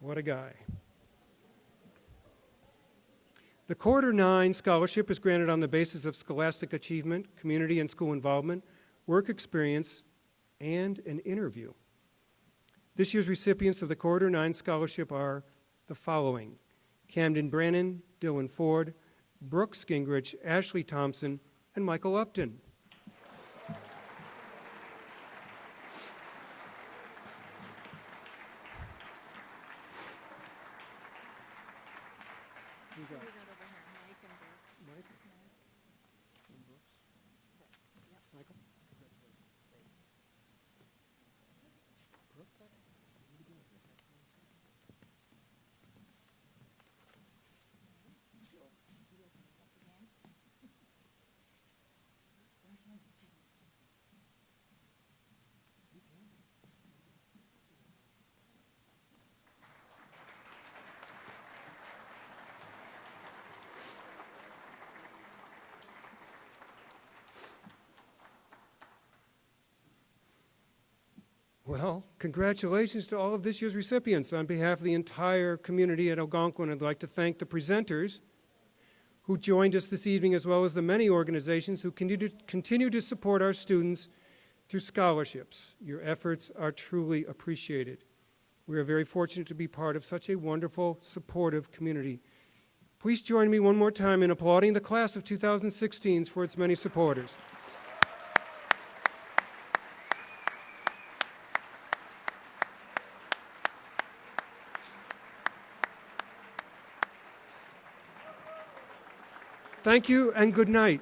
What a guy. The Quarter 9 Scholarship is granted on the basis of scholastic achievement, community and school involvement, work experience, and an interview. This year's recipients of the Quarter 9 Scholarship are the following: Camden Brannon, Dylan Ford, Brooks Gingrich, Ashley Thompson, and Michael Upton. Well, congratulations to all of this year's recipients. On behalf of the entire community at Algonquin, I'd like to thank the presenters who joined us this evening, as well as the many organizations who continue to support our students through scholarships. Your efforts are truly appreciated. We are very fortunate to be part of such a wonderful, supportive community. Please join me one more time in applauding the class of 2016 for its many supporters. Thank you and good night.